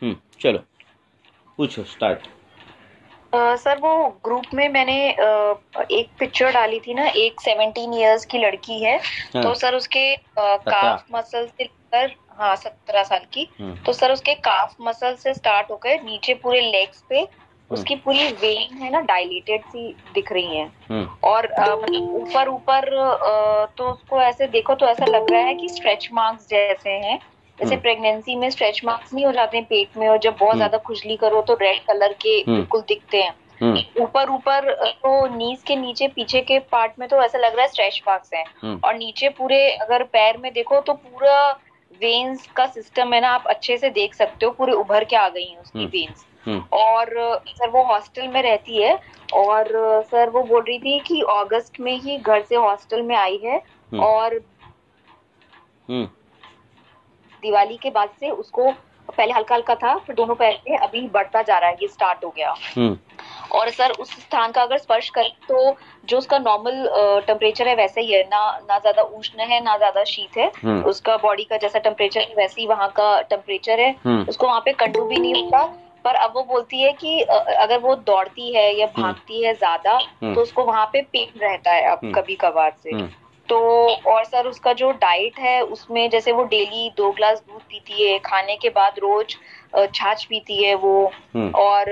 चलो पूछो, start. Sir वो ग्रुप में मैंने एक पिक्चर डाली थी ना, एक 17 इयर्स की लड़की है। तो हाँ। सर उसके 17। काफ मसल से लेकर, हाँ 17 साल की। हम्म। तो सर उसके काफ मसल से स्टार्ट होकर नीचे पूरे लेग्स पे हम्म। उसकी पूरी वेन है ना, डायलेटेड सी दिख रही है। हम्म। और मतलब ऊपर ऊपर तो उसको ऐसे देखो तो ऐसा लग रहा है कि स्ट्रेच मार्क्स जैसे हैं। जैसे हम्म। प्रेगनेंसी में स्ट्रेच मार्क्स नहीं हो जाते हैं पेट में, और जब बहुत हम्म। ज्यादा खुजली करो तो रेड कलर के हम्म। बिल्कुल दिखते हैं। हम्म। ऊपर ऊपर तो नीज के नीचे पीछे के पार्ट में तो ऐसा लग रहा है स्ट्रेच मार्क्स हैं। हम्म। और नीचे पूरे अगर पैर में देखो तो पूरा वेन्स का सिस्टम है ना, आप अच्छे से देख सकते हो, पूरे उभर के आ गई हैं उसकी हम्म। वेन्स। हम्म। और सर वो हॉस्टल में रहती है। और सर वो बोल रही थी कि अगस्त में ही घर से हॉस्टल में आई है। हम्म। और हम्म। दिवाली के बाद से उसको पहले हल्का हल्का था, फिर दोनों पैर पे अभी बढ़ता जा रहा है, ये स्टार्ट हो गया। हम्म। और सर उस स्थान का अगर स्पर्श करें तो जो उसका नॉर्मल टेम्परेचर है वैसा ही है ना, ना ज्यादा उष्ण है ना ज्यादा शीत है। हम्म। उसका बॉडी का जैसा टेम्परेचर है वैसे ही वहां का टेम्परेचर है। हम्म। उसको वहां पे कंडू भी नहीं होता। पर अब वो बोलती है कि अगर वो दौड़ती है या हम्म। भागती है ज्यादा हम्म। तो उसको वहां पे पेन रहता है अब हम्म। कभी कभार से। हम्म। तो और सर उसका जो डाइट है उसमें जैसे वो डेली 2 ग्लास दूध पीती है, खाने के बाद रोज छाछ पीती है वो। हम्म। और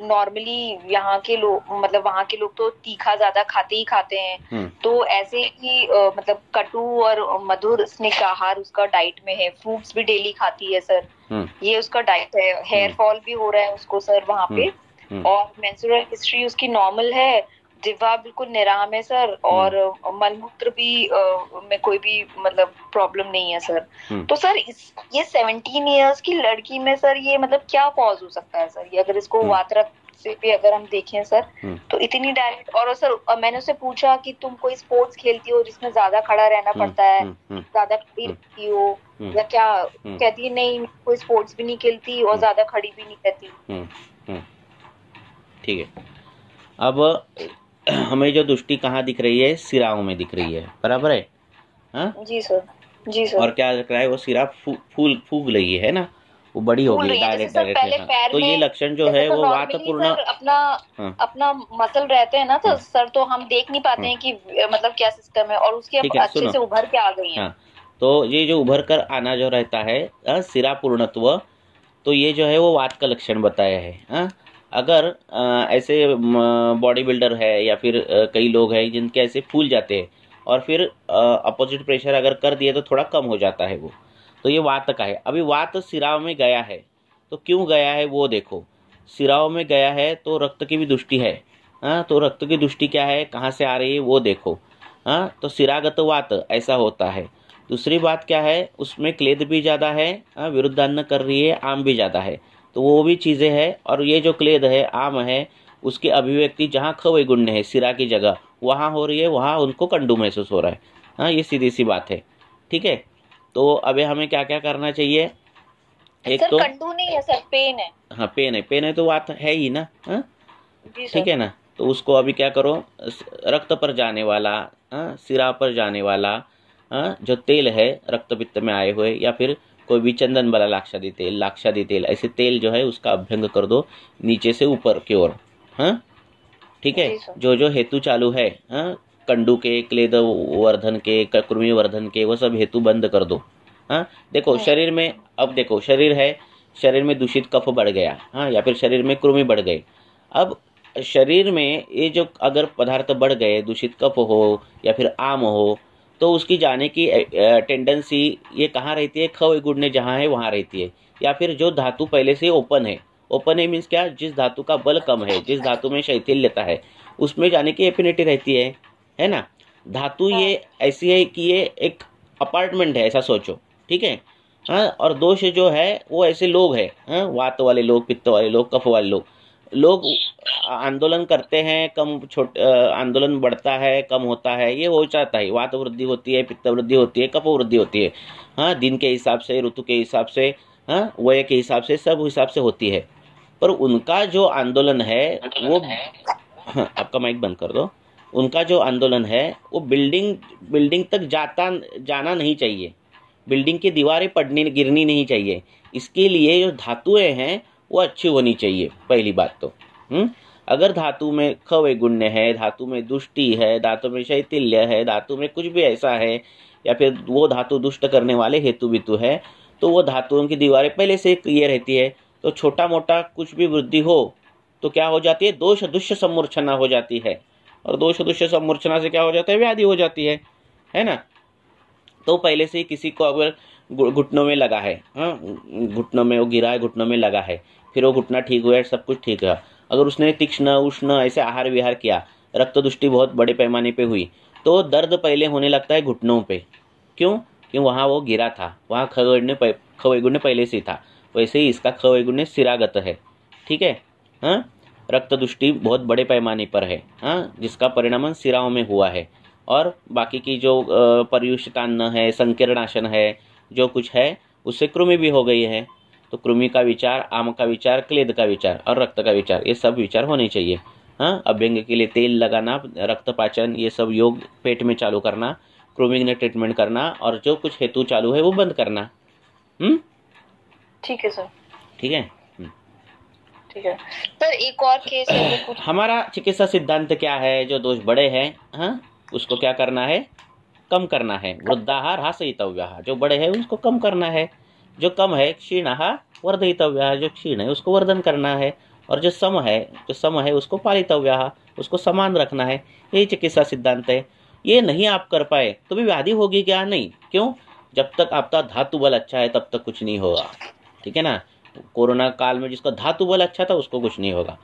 नॉर्मली यहाँ के लोग, मतलब वहाँ के लोग तो तीखा ज्यादा खाते ही खाते हैं। हम्म। तो ऐसे ही मतलब कटु और मधुर स्निग्ध आहार उसका डाइट में है। फ्रूट्स भी डेली खाती है सर। हम्म। ये उसका डाइट है। हेयर हम्म। फॉल भी हो रहा है उसको सर वहां हम्म। पे। हम्म। और मेंस्ट्रुअल हिस्ट्री उसकी नॉर्मल है। जिह्वा बिल्कुल निराम है सर। हम्म। और मलमूत्र भी में कोई भी मतलब प्रॉब्लम नहीं है सर। हम्म। तो सर ये 17 इयर्स की लड़की में सर ये मतलब क्या कॉज हो सकता है सर, ये अगर इसको हम्म। वातरक से भी अगर हम देखें सर, हम्म। तो इतनी डायरेक्ट। और सर मैंने उससे पूछा कि तुम कोई स्पोर्ट्स खेलती हो जिसमें ज्यादा खड़ा रहना हम्म। पड़ता है, हम्म। हम्म। ज्यादा खड़ी हम्म। रहती हो हम्म। या क्या? हम्म। कहती है नहीं, कोई स्पोर्ट्स भी नहीं खेलती और हम्म। ज्यादा खड़ी भी नहीं रहती। हम्म। हम्म। ठीक है। अब हमें जो दृष्टि कहाँ दिख रही है, सिराओं में दिख रही है, बराबर है। हाँ। जी सर। जी सर। और क्या दिख रहा है, वो सिरा फूल फूग रही है ना, वो बड़ी हो फूल गई, रही है जैसे डायरेक्ट सर डायरेक्ट है। पहले हाँ, पैर तो ये में। लक्षण जो जैसे है तो वो नॉर्मली वातपूर्ण। सर अपना हाँ। अपना मसल रहते हैं ना, तो हाँ। सर तो हम देख नहीं पाते हाँ। हैं कि मतलब क्या सिस्टम है, और उसकी अब ठीक है, अच्छे सुनो। से उभर के आ गई हैं। हाँ, तो ये जो उभर कर आना जो रहता है, सिरा पूर्णत्व, तो ये जो है वो वात का लक्षण बताया है। हाँ। अगर ऐसे बॉडी बिल्डर है या फिर कई लोग हैं जिनके ऐसे फूल जाते हैं, और फिर अपोजिट प्रेशर अगर कर दिए तो थोड़ा कम हो जाता है वो, तो ये वात का है। अभी वात सिराओं में गया है, तो क्यों गया है वो देखो। सिराओं में गया है तो रक्त की भी दृष्टि है। हाँ, तो रक्त की दृष्टि क्या है, कहाँ से आ रही है वो देखो। हाँ, तो सिरागत वात ऐसा होता है। दूसरी बात क्या है, उसमें क्लेद भी ज़्यादा है, विरुद्धान्न कर रही है, आम भी ज़्यादा है, तो वो भी चीज़ें हैं। और ये जो क्लेद है, आम है, उसकी अभिव्यक्ति जहाँ खवय गुण्य है सिरा की जगह, वहाँ हो रही है, वहाँ उनको कंडू महसूस हो रहा है। हाँ, ये सीधी सी बात है। ठीक है। तो अभी हमें क्या क्या करना चाहिए, एक सर तो। कंडू नहीं है सर, पेन है। हाँ, पेन है, पेन है तो बात है ही ना। हाँ। जी ठीक सर। है ना। तो उसको अभी क्या करो, रक्त पर जाने वाला, सिरा पर जाने वाला, जो तेल है रक्त पित्त में आए हुए, या फिर कोई भी चंदन वाला लाक्षादी तेल, ऐसे तेल जो है उसका अभ्यंग कर दो नीचे से ऊपर की ओर। हाँ। ठीक है। जी सर। जो जो हेतु चालू है, कंडू के, क्लेद वर्धन के, कृमि वर्धन के, वो सब हेतु बंद कर दो। हाँ। देखो शरीर में, अब देखो शरीर है, शरीर में दूषित कफ बढ़ गया, हाँ, या फिर शरीर में कृमि बढ़ गए। अब शरीर में ये जो अगर पदार्थ बढ़ गए, दूषित कफ हो या फिर आम हो, तो उसकी जाने की टेंडेंसी ये कहाँ रहती है, खव गुड़ने जहाँ है वहाँ रहती है। या फिर जो धातु पहले से ओपन है, ओपन है मीन्स क्या, जिस धातु का बल कम है, जिस धातु में शैथिल्यता है, उसमें जाने की एफिनिटी रहती है ना। धातु हाँ। ये ऐसी है कि ये एक अपार्टमेंट है, ऐसा सोचो। ठीक है। हाँ, और दोष जो है वो ऐसे लोग हैं, हाँ, वात वाले लोग, पित्त वाले लोग, कफ वाले लोग। लोग आंदोलन करते हैं, कम आंदोलन बढ़ता है, कम होता है, ये हो जाता है। वात वृद्धि होती है, पित्त वृद्धि होती है, कफ वृद्धि होती है। हाँ, दिन के हिसाब से, ऋतु के हिसाब से, हाँ, वय के हिसाब से, सब हिसाब से होती है। पर उनका जो आंदोलन है वो, हाँ, आपका माइक बंद कर दो। उनका जो आंदोलन है वो बिल्डिंग बिल्डिंग तक जाना नहीं चाहिए। बिल्डिंग की दीवारें गिरनी नहीं चाहिए। इसके लिए जो धातुएं हैं वो अच्छी होनी चाहिए, पहली बात तो। अगर धातु में खवैगुण्य है, धातु में दुष्टि है, धातु में शैथिल्य है, धातु में कुछ भी ऐसा है, या फिर वो धातु दुष्ट करने वाले हेतु बितु है, तो वो धातुओं की दीवारें पहले से ये रहती है, तो छोटा मोटा कुछ भी वृद्धि हो तो क्या हो जाती है, दोष दुष्य सम्मूर्छना हो जाती है। और दोष दुष्य सम्मूर्छना से क्या हो जाता है, व्याधि हो जाती है ना। तो पहले से ही किसी को अगर घुटनों में लगा है, घुटनों में वो गिरा है, घुटनों में लगा है, फिर वो घुटना ठीक हुआ है, सब कुछ ठीक है, अगर उसने तीक्ष्ण उष्ण ऐसे आहार विहार किया, रक्त दुष्टि बहुत बड़े पैमाने पे हुई, तो दर्द पहले होने लगता है घुटनों पे। क्यों? क्यों? वहाँ वो गिरा था, वहाँ खवैगुण्य पहले से था। वैसे ही इसका खवैगुण्य सिरागत है, ठीक है। रक्त दुष्टि बहुत बड़े पैमाने पर है, जिसका परिणाम सिराओं में हुआ है। और बाकी की जो पर्युषितान्न है, संकीर्णाशन है, जो कुछ है, उससे कृमि भी हो गई है। तो कृमि का विचार, आम का विचार, क्लेद का विचार और रक्त का विचार, ये सब विचार होने चाहिए। अभ्यंग के लिए तेल लगाना, रक्त पाचन, ये सब योग पेट में चालू करना, कृमि ने ट्रीटमेंट करना, और जो कुछ हेतु चालू है वो बंद करना। ठीक है सर। ठीक है, ठीक है सर। एक और केस है, हमारा चिकित्सा सिद्धांत क्या है, जो दोष बड़े हैं उसको क्या करना है, कम करना है। वृद्धाहार हासयितव्यः, जो बड़े हैं उसको कम करना है। जो कम है, क्षीणः वर्धयितव्यः, जो क्षीण है उसको वर्धन करना है। और जो सम है उसको पालितव्यः, उसको समान रखना है। यही चिकित्सा सिद्धांत है। ये नहीं आप कर पाए तो भी व्याधि होगी क्या? नहीं। क्यों? जब तक आपका धातु बल अच्छा है तब तक कुछ नहीं होगा, ठीक है ना। कोरोना काल में जिसका धातु बल अच्छा था उसको कुछ नहीं होगा।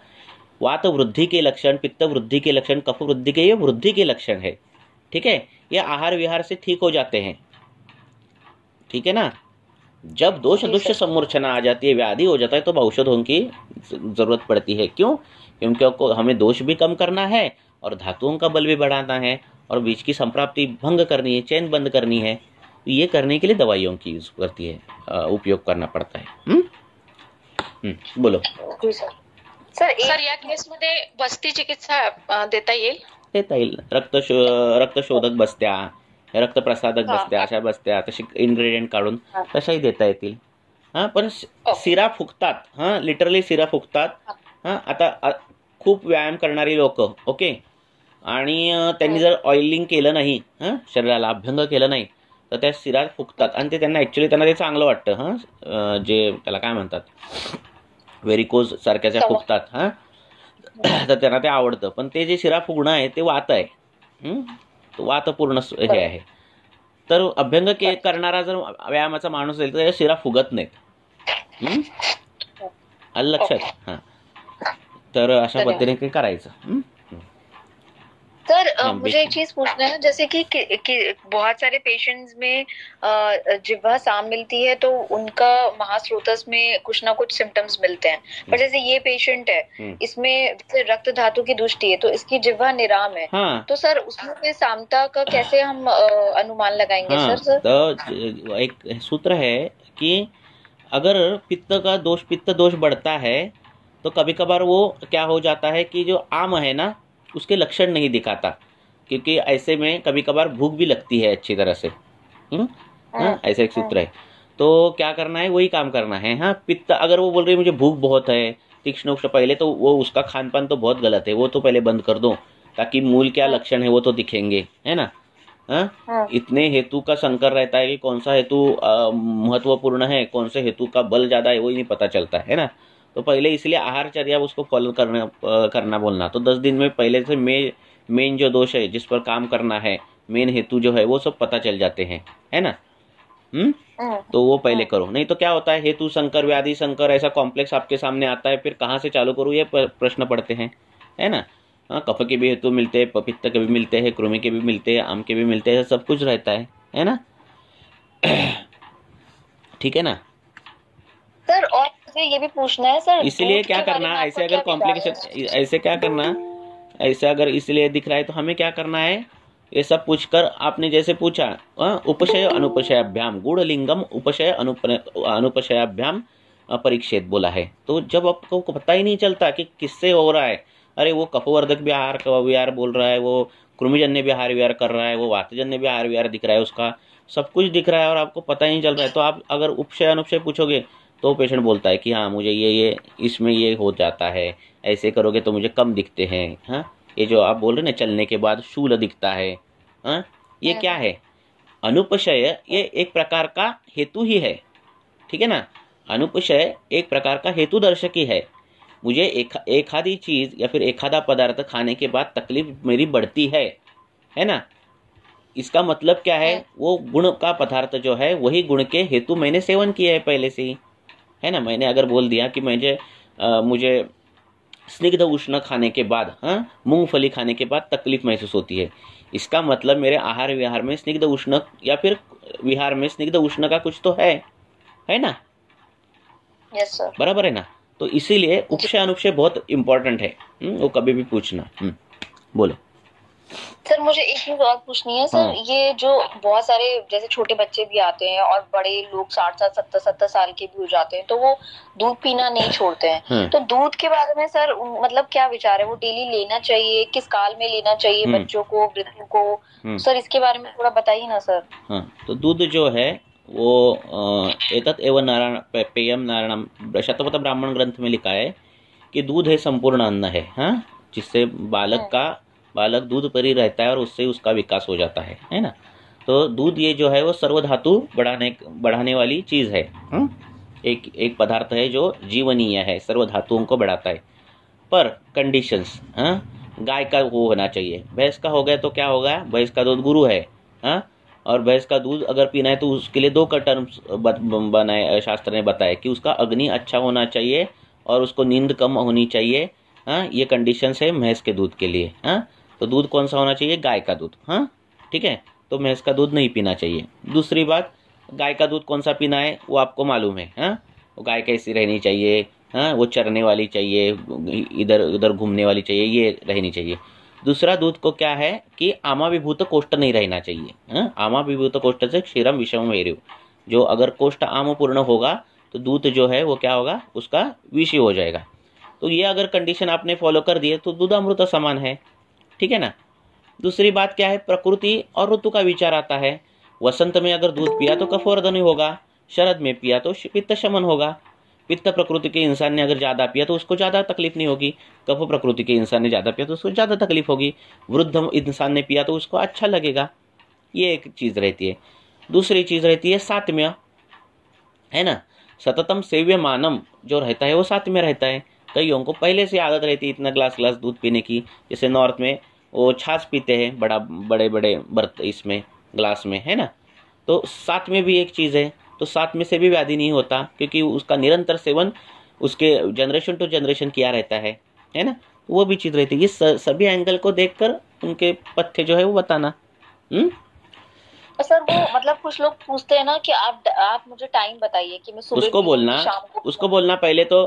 वात वृद्धि के लक्षण, पित्त वृद्धि के लक्षण, कफ वृद्धि के, ये वृद्धि के लक्षण है, ठीक है। ये आहार विहार से ठीक हो जाते हैं, ठीक है ना। जब दोष दुष्य सम्मूर्छना आ जाती है, व्याधि हो जाता है, तो औषधों की जरूरत पड़ती है। क्यों? क्योंकि हमें दोष भी कम करना है और धातुओं का बल भी बढ़ाना है और बीज की संप्राप्ति भंग करनी है, चैन बंद करनी है। ये करने के लिए दवाइयों की यूज करती है, उपयोग करना पड़ता है। बोलो सर या केसमध्ये बस्ती चिकित्सा देता येईल? रक्तशोधक बस्त्या, रक्तप्रसादक बस्त्या, अशा बस्त्या तशी इन्ग्रेडियंट काढून तशाही देता येतील। पण सिरा फुकतात, लिटरली सिरा फुकतात। आता खूप व्यायाम करणारी लोक, ओके, आणि त्यांनी जर ऑइलिंग केलं नाही, शरीराला अभ्यंग केलं नाही, तर त्या सिरा फुकतात आणि ते त्यांना ॲक्च्युली त्यांना ते चांगलं वाटतं। जे त्याला काय म्हणतात, व्हेरिकोज सारख्याच्या फुकतात, तर त्यांना ते आवडतं। पण ते जे शिरा फुगणं आहे ते वात आहे, वातपूर्ण हे आहे। तर अभ्यंग करणारा जर व्यायामाचा माणूस असेल तर शिरा फुगत नाहीत, आलं लक्षात। तर अशा पद्धतीने करायचं। सर मुझे एक चीज पूछना है, जैसे कि बहुत सारे पेशेंट्स में जिह्वा साम मिलती है तो उनका महास्रोतस में कुछ ना कुछ सिम्टम्स मिलते हैं, पर जैसे ये पेशेंट है, इसमें रक्त धातु की दुष्टि है, तो इसकी जिह्वा निराम है। तो सर उसमें सामता का कैसे हम अनुमान लगाएंगे? सर तो एक सूत्र है कि अगर पित्त दोष बढ़ता है तो कभी कभार वो क्या हो जाता है कि जो आम है ना उसके लक्षण नहीं दिखाता, क्योंकि ऐसे में कभी कभार भूख भी लगती है अच्छी तरह से। ऐसा एक सूत्र है। तो क्या करना है, वही काम करना है। पित्त अगर वो बोल रही है मुझे भूख बहुत है, तीक्ष्ण उष्ण, पहले तो वो उसका खान पान तो बहुत गलत है, वो तो पहले बंद कर दो, ताकि मूल क्या लक्षण है वो तो दिखेंगे, है ना। इतने हेतु का संकर रहता है कि कौन सा हेतु महत्वपूर्ण है, कौन से हेतु का बल ज्यादा है, वो ही नहीं पता चलता है ना। तो पहले इसलिए आहारचर्या उसको फॉलो करना बोलना। तो 10 दिन में पहले से मेन जो दोष है जिस पर काम करना है, मेन हेतु जो है वो सब पता चल जाते हैं, है ना। तो वो पहले करो, नहीं तो क्या होता है हेतु संकर, व्याधि संकर, ऐसा कॉम्प्लेक्स आपके सामने आता है, फिर कहाँ से चालू करूँ ये प्रश्न पड़ते हैं, है ना। कफ के भी हेतु मिलते हैं, पित्त के भी मिलते हैं, कृमि के भी मिलते हैं, आम के भी मिलते हैं, सब कुछ रहता है ना। ठीक है ना सर। और ये भी पूछना है सर, इसलिए क्या करना, ऐसे अगर कॉम्प्लिकेशन, ऐसे क्या करना, ऐसे अगर इसलिए दिख रहा है तो हमें क्या करना है, ये सब पूछकर आपने जैसे पूछा, उपशय अनुपशयाभ्याम गूढ़लिंगम उपशय अनुपशयाभ्याम परीक्षेत बोला है। तो जब आपको पता ही नहीं चलता कि किससे हो रहा है, अरे वो कफवर्धक भी आहार विहार बोल रहा है, वो कृमिजन्य भी आहार विहार कर रहा है, वो वातजन्य भी आहार विहार दिख रहा है उसका, सब कुछ दिख रहा है और आपको पता ही नहीं चल रहा है, तो आप अगर उपशय अनुपशय पूछोगे तो पेशेंट बोलता है कि हाँ मुझे ये इसमें ये हो जाता है, ऐसे करोगे तो मुझे कम दिखते हैं। हाँ, ये जो आप बोल रहे हैं ना चलने के बाद शूल दिखता है, हाँ, ये क्या है? अनुपशय ये एक प्रकार का हेतु ही है, ठीक है ना। अनुपशय एक प्रकार का हेतु दर्शक ही है। मुझे एक आधी चीज या फिर एक आधा पदार्थ खाने के बाद तकलीफ मेरी बढ़ती है ना, इसका मतलब क्या है? वो गुण का पदार्थ जो है वही गुण के हेतु मैंने सेवन किया है पहले से ही, है ना। मैंने अगर बोल दिया कि मुझे स्निग्ध उष्ण खाने के बाद, हाँ, मूंगफली खाने के बाद तकलीफ महसूस होती है, इसका मतलब मेरे आहार विहार में स्निग्ध उष्ण या फिर विहार में स्निग्ध उष्ण का कुछ तो है ना। यस सर, बराबर है ना। तो इसीलिए उपशय अनुपशय बहुत इंपॉर्टेंट है, वो कभी भी पूछना। बोलो सर। मुझे एक चीज और पूछनी है सर। हाँ। ये जो बहुत सारे जैसे छोटे बच्चे भी आते हैं और बड़े लोग 60-70 साल के भी हो जाते हैं, तो वो दूध पीना नहीं छोड़ते हैं। हाँ। तो दूध के बारे में सर मतलब क्या विचार है? वो डेली लेना चाहिए? किस काल में लेना चाहिए? बच्चों को, वृद्धों को? सर इसके बारे में थोड़ा बताइए ना सर। हाँ, तो दूध जो है वो एतत् एवं नारायण पेयम नारायणम शतपथ ब्राह्मण ग्रंथ में लिखा है कि दूध है संपूर्ण अन्न है, हाँ, जिससे बालक दूध पर ही रहता है और उससे उसका विकास हो जाता है ना। तो दूध ये जो है वो सर्वधातु बढ़ाने वाली चीज है, एक पदार्थ है जो जीवनीय है, सर्वधातुओं को बढ़ाता है। पर कंडीशंस, हाँ, गाय का वो होना चाहिए, भैंस का हो गया तो क्या होगा? भैंस का दूध गुरु है, हाँ, और भैंस का दूध अगर पीना है तो उसके लिए 2 का टर्म्स बनाए, शास्त्र ने बताया कि उसका अग्नि अच्छा होना चाहिए और उसको नींद कम होनी चाहिए, हाँ, ये कंडीशंस है भैंस के दूध के लिए, हाँ। तो दूध कौन सा होना चाहिए? गाय का दूध, हाँ, ठीक है। तो भैंस का दूध नहीं पीना चाहिए। दूसरी बात, गाय का दूध कौन सा पीना है वो आपको मालूम है, हाँ, वो गाय कैसी रहनी चाहिए, हाँ, वो चरने वाली चाहिए, इधर उधर घूमने वाली चाहिए, ये रहनी चाहिए। दूसरा, दूध को क्या है कि आमा विभूत कोष्ठ नहीं रहना चाहिए, हाँ, आमा विभूत कोष्ठ से क्षीरम विषम वेरु, जो अगर कोष्ठ आम पूर्ण होगा तो दूध जो है वो क्या होगा? उसका विष हो जाएगा। तो ये अगर कंडीशन आपने फॉलो कर दिए तो दूध अमृत समान है, ठीक है ना। दूसरी बात क्या है? प्रकृति और ऋतु का विचार आता है। वसंत में अगर दूध पिया तो कफवर्धन होगा, शरद में पिया तो पित्त शमन होगा। पित्त प्रकृति के इंसान ने अगर ज्यादा पिया तो उसको ज्यादा तकलीफ नहीं होगी, कफ प्रकृति के इंसान ने ज्यादा पिया तो उसको ज्यादा तकलीफ होगी, वृद्ध इंसान ने पिया तो उसको अच्छा लगेगा। ये एक चीज रहती है। दूसरी चीज रहती है सात्म्य, है ना। सततम सेव्य मानम जो रहता है वो सात्म्य रहता है। कईयों को पहले से आदत रहती है इतना ग्लास दूध पीने की, जैसे नॉर्थ में वो छाछ पीते हैं बड़े बड़े बर्त इसमें ग्लास में, है ना। तो साथ में भी एक चीज है, तो साथ में से भी व्याधि नहीं होता क्योंकि उसका निरंतर सेवन उसके जनरेशन टू जनरेशन किया रहता है ना। वो भी चीज रहती है। ये सभी एंगल को देखकर उनके पथ्य जो है वो बताना। सर वो मतलब कुछ लोग पूछते हैं ना कि आप मुझे टाइम बताइए कि मैं सुबह उसको बोलना, शाम को उसको बोलना पहले तो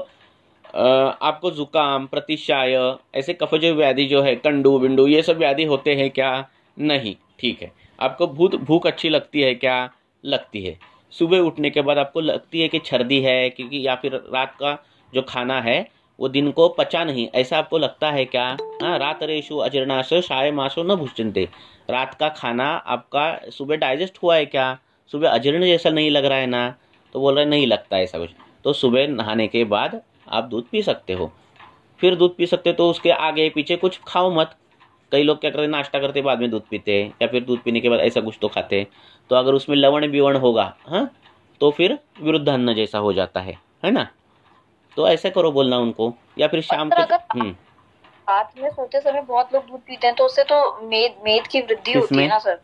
आपको जुकाम, प्रतिशाय, ऐसे कफज व्याधि जो है, कंडू बिंडू, ये सब व्याधि होते हैं क्या? नहीं, ठीक है। आपको भूख अच्छी लगती है क्या? लगती है। सुबह उठने के बाद आपको लगती है कि छर्दी है क्योंकि, या फिर रात का जो खाना है वो दिन को पचा नहीं, ऐसा आपको लगता है क्या? हाँ, रात रेशु अजीर्णाश शाय मासो न भुश्चिन्ते, रात का खाना आपका सुबह डाइजेस्ट हुआ है क्या? सुबह अजीर्ण जैसा नहीं लग रहा है ना? तो बोल रहे नहीं लगता ऐसा कुछ। तो सुबह नहाने के बाद आप दूध पी सकते हो। फिर दूध पी सकते हो तो उसके आगे पीछे कुछ खाओ मत। कई लोग क्या करते हैं, नाश्ता करते बाद में दूध पीते हैं, या फिर दूध पीने के बाद ऐसा कुछ तो खाते हैं। तो अगर उसमें लवण विवण होगा, हाँ, तो फिर विरुद्ध अन्न जैसा हो जाता है ना। तो ऐसा करो बोलना उनको। या फिर शाम को रात में सोते समय बहुत लोग दूध पीते हैं तो उससे तो मेद की वृद्धि होती है ना सर।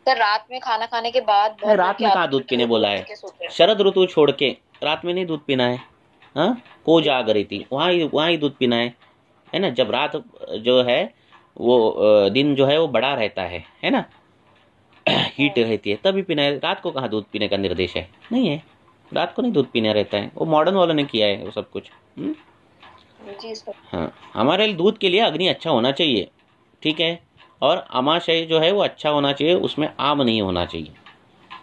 रात में खाना खाने के बाद रात में कहाँ दूध पीने बोला है? शरद ऋतु छोड़ के रात में नहीं दूध पीना है, हाँ। को जागृति वहाँ ही दूध पीना है ना। जब रात जो है वो दिन जो है वो बड़ा रहता है ना, हीट रहती है, तभी पीना है। रात को कहाँ दूध पीने का निर्देश है? नहीं है, रात को नहीं दूध पीना रहता है। वो मॉडर्न वालों ने किया है वो सब कुछ। जी सर। हाँ, हमारे दूध के लिए अग्नि अच्छा होना चाहिए, ठीक है, और अमाशय जो है वो अच्छा होना चाहिए, उसमें आम नहीं होना चाहिए,